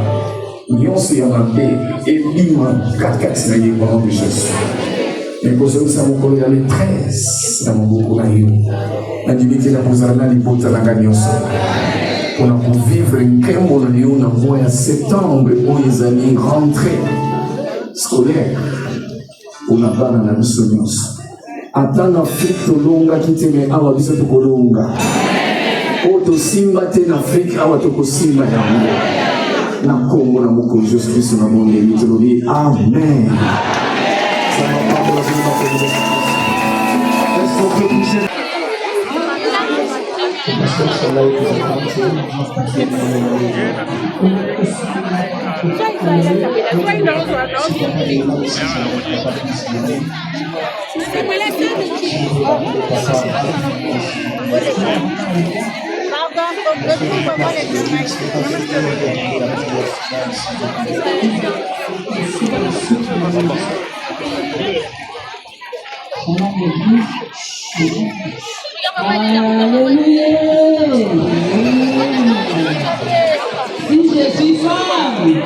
nyonso ya mabe ebima katikati na ye au nom de Jésus ekozongisa mokolo ya le 13 na maboko na yo nandimiki na kozala na libota nanga nyonso mpona kovivre nkembo na yo na mois ya septembre oyo ezali rentrée scolaire mpona bana na biso nyonso ata na afrique tolongaki te me awa biso tokolonga oyo tosimba te na afrique awa tokosimba yango na nkombo na mokolo Jésus Kristo na bondeli tolobi amen.
Si je suis femme,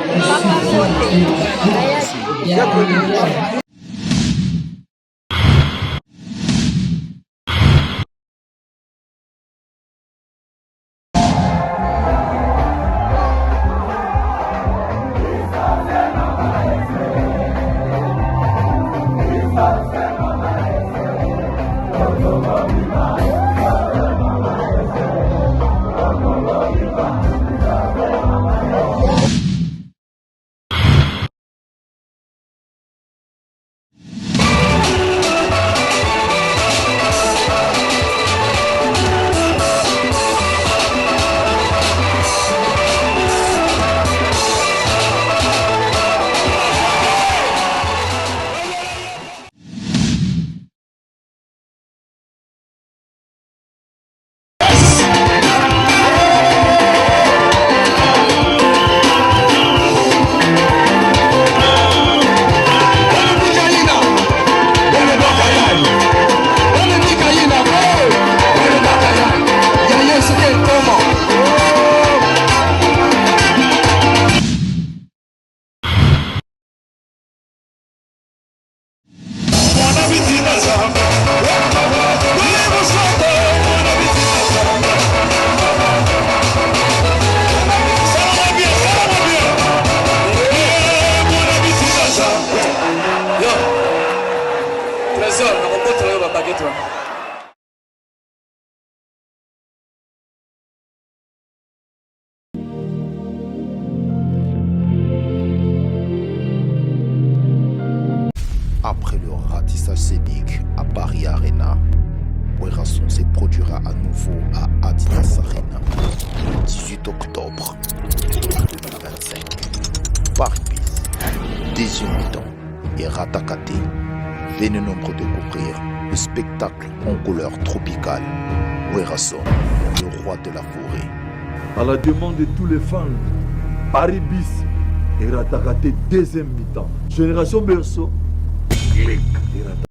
deuxième mi-temps et Ratakate. Venez nombreux découvrir le spectacle en couleur tropicale. Werason, le roi de la forêt.
À la demande de tous les fans, Paris Bis et Ratakate deuxième mi-temps. Génération Berceau, clic et Ratakate.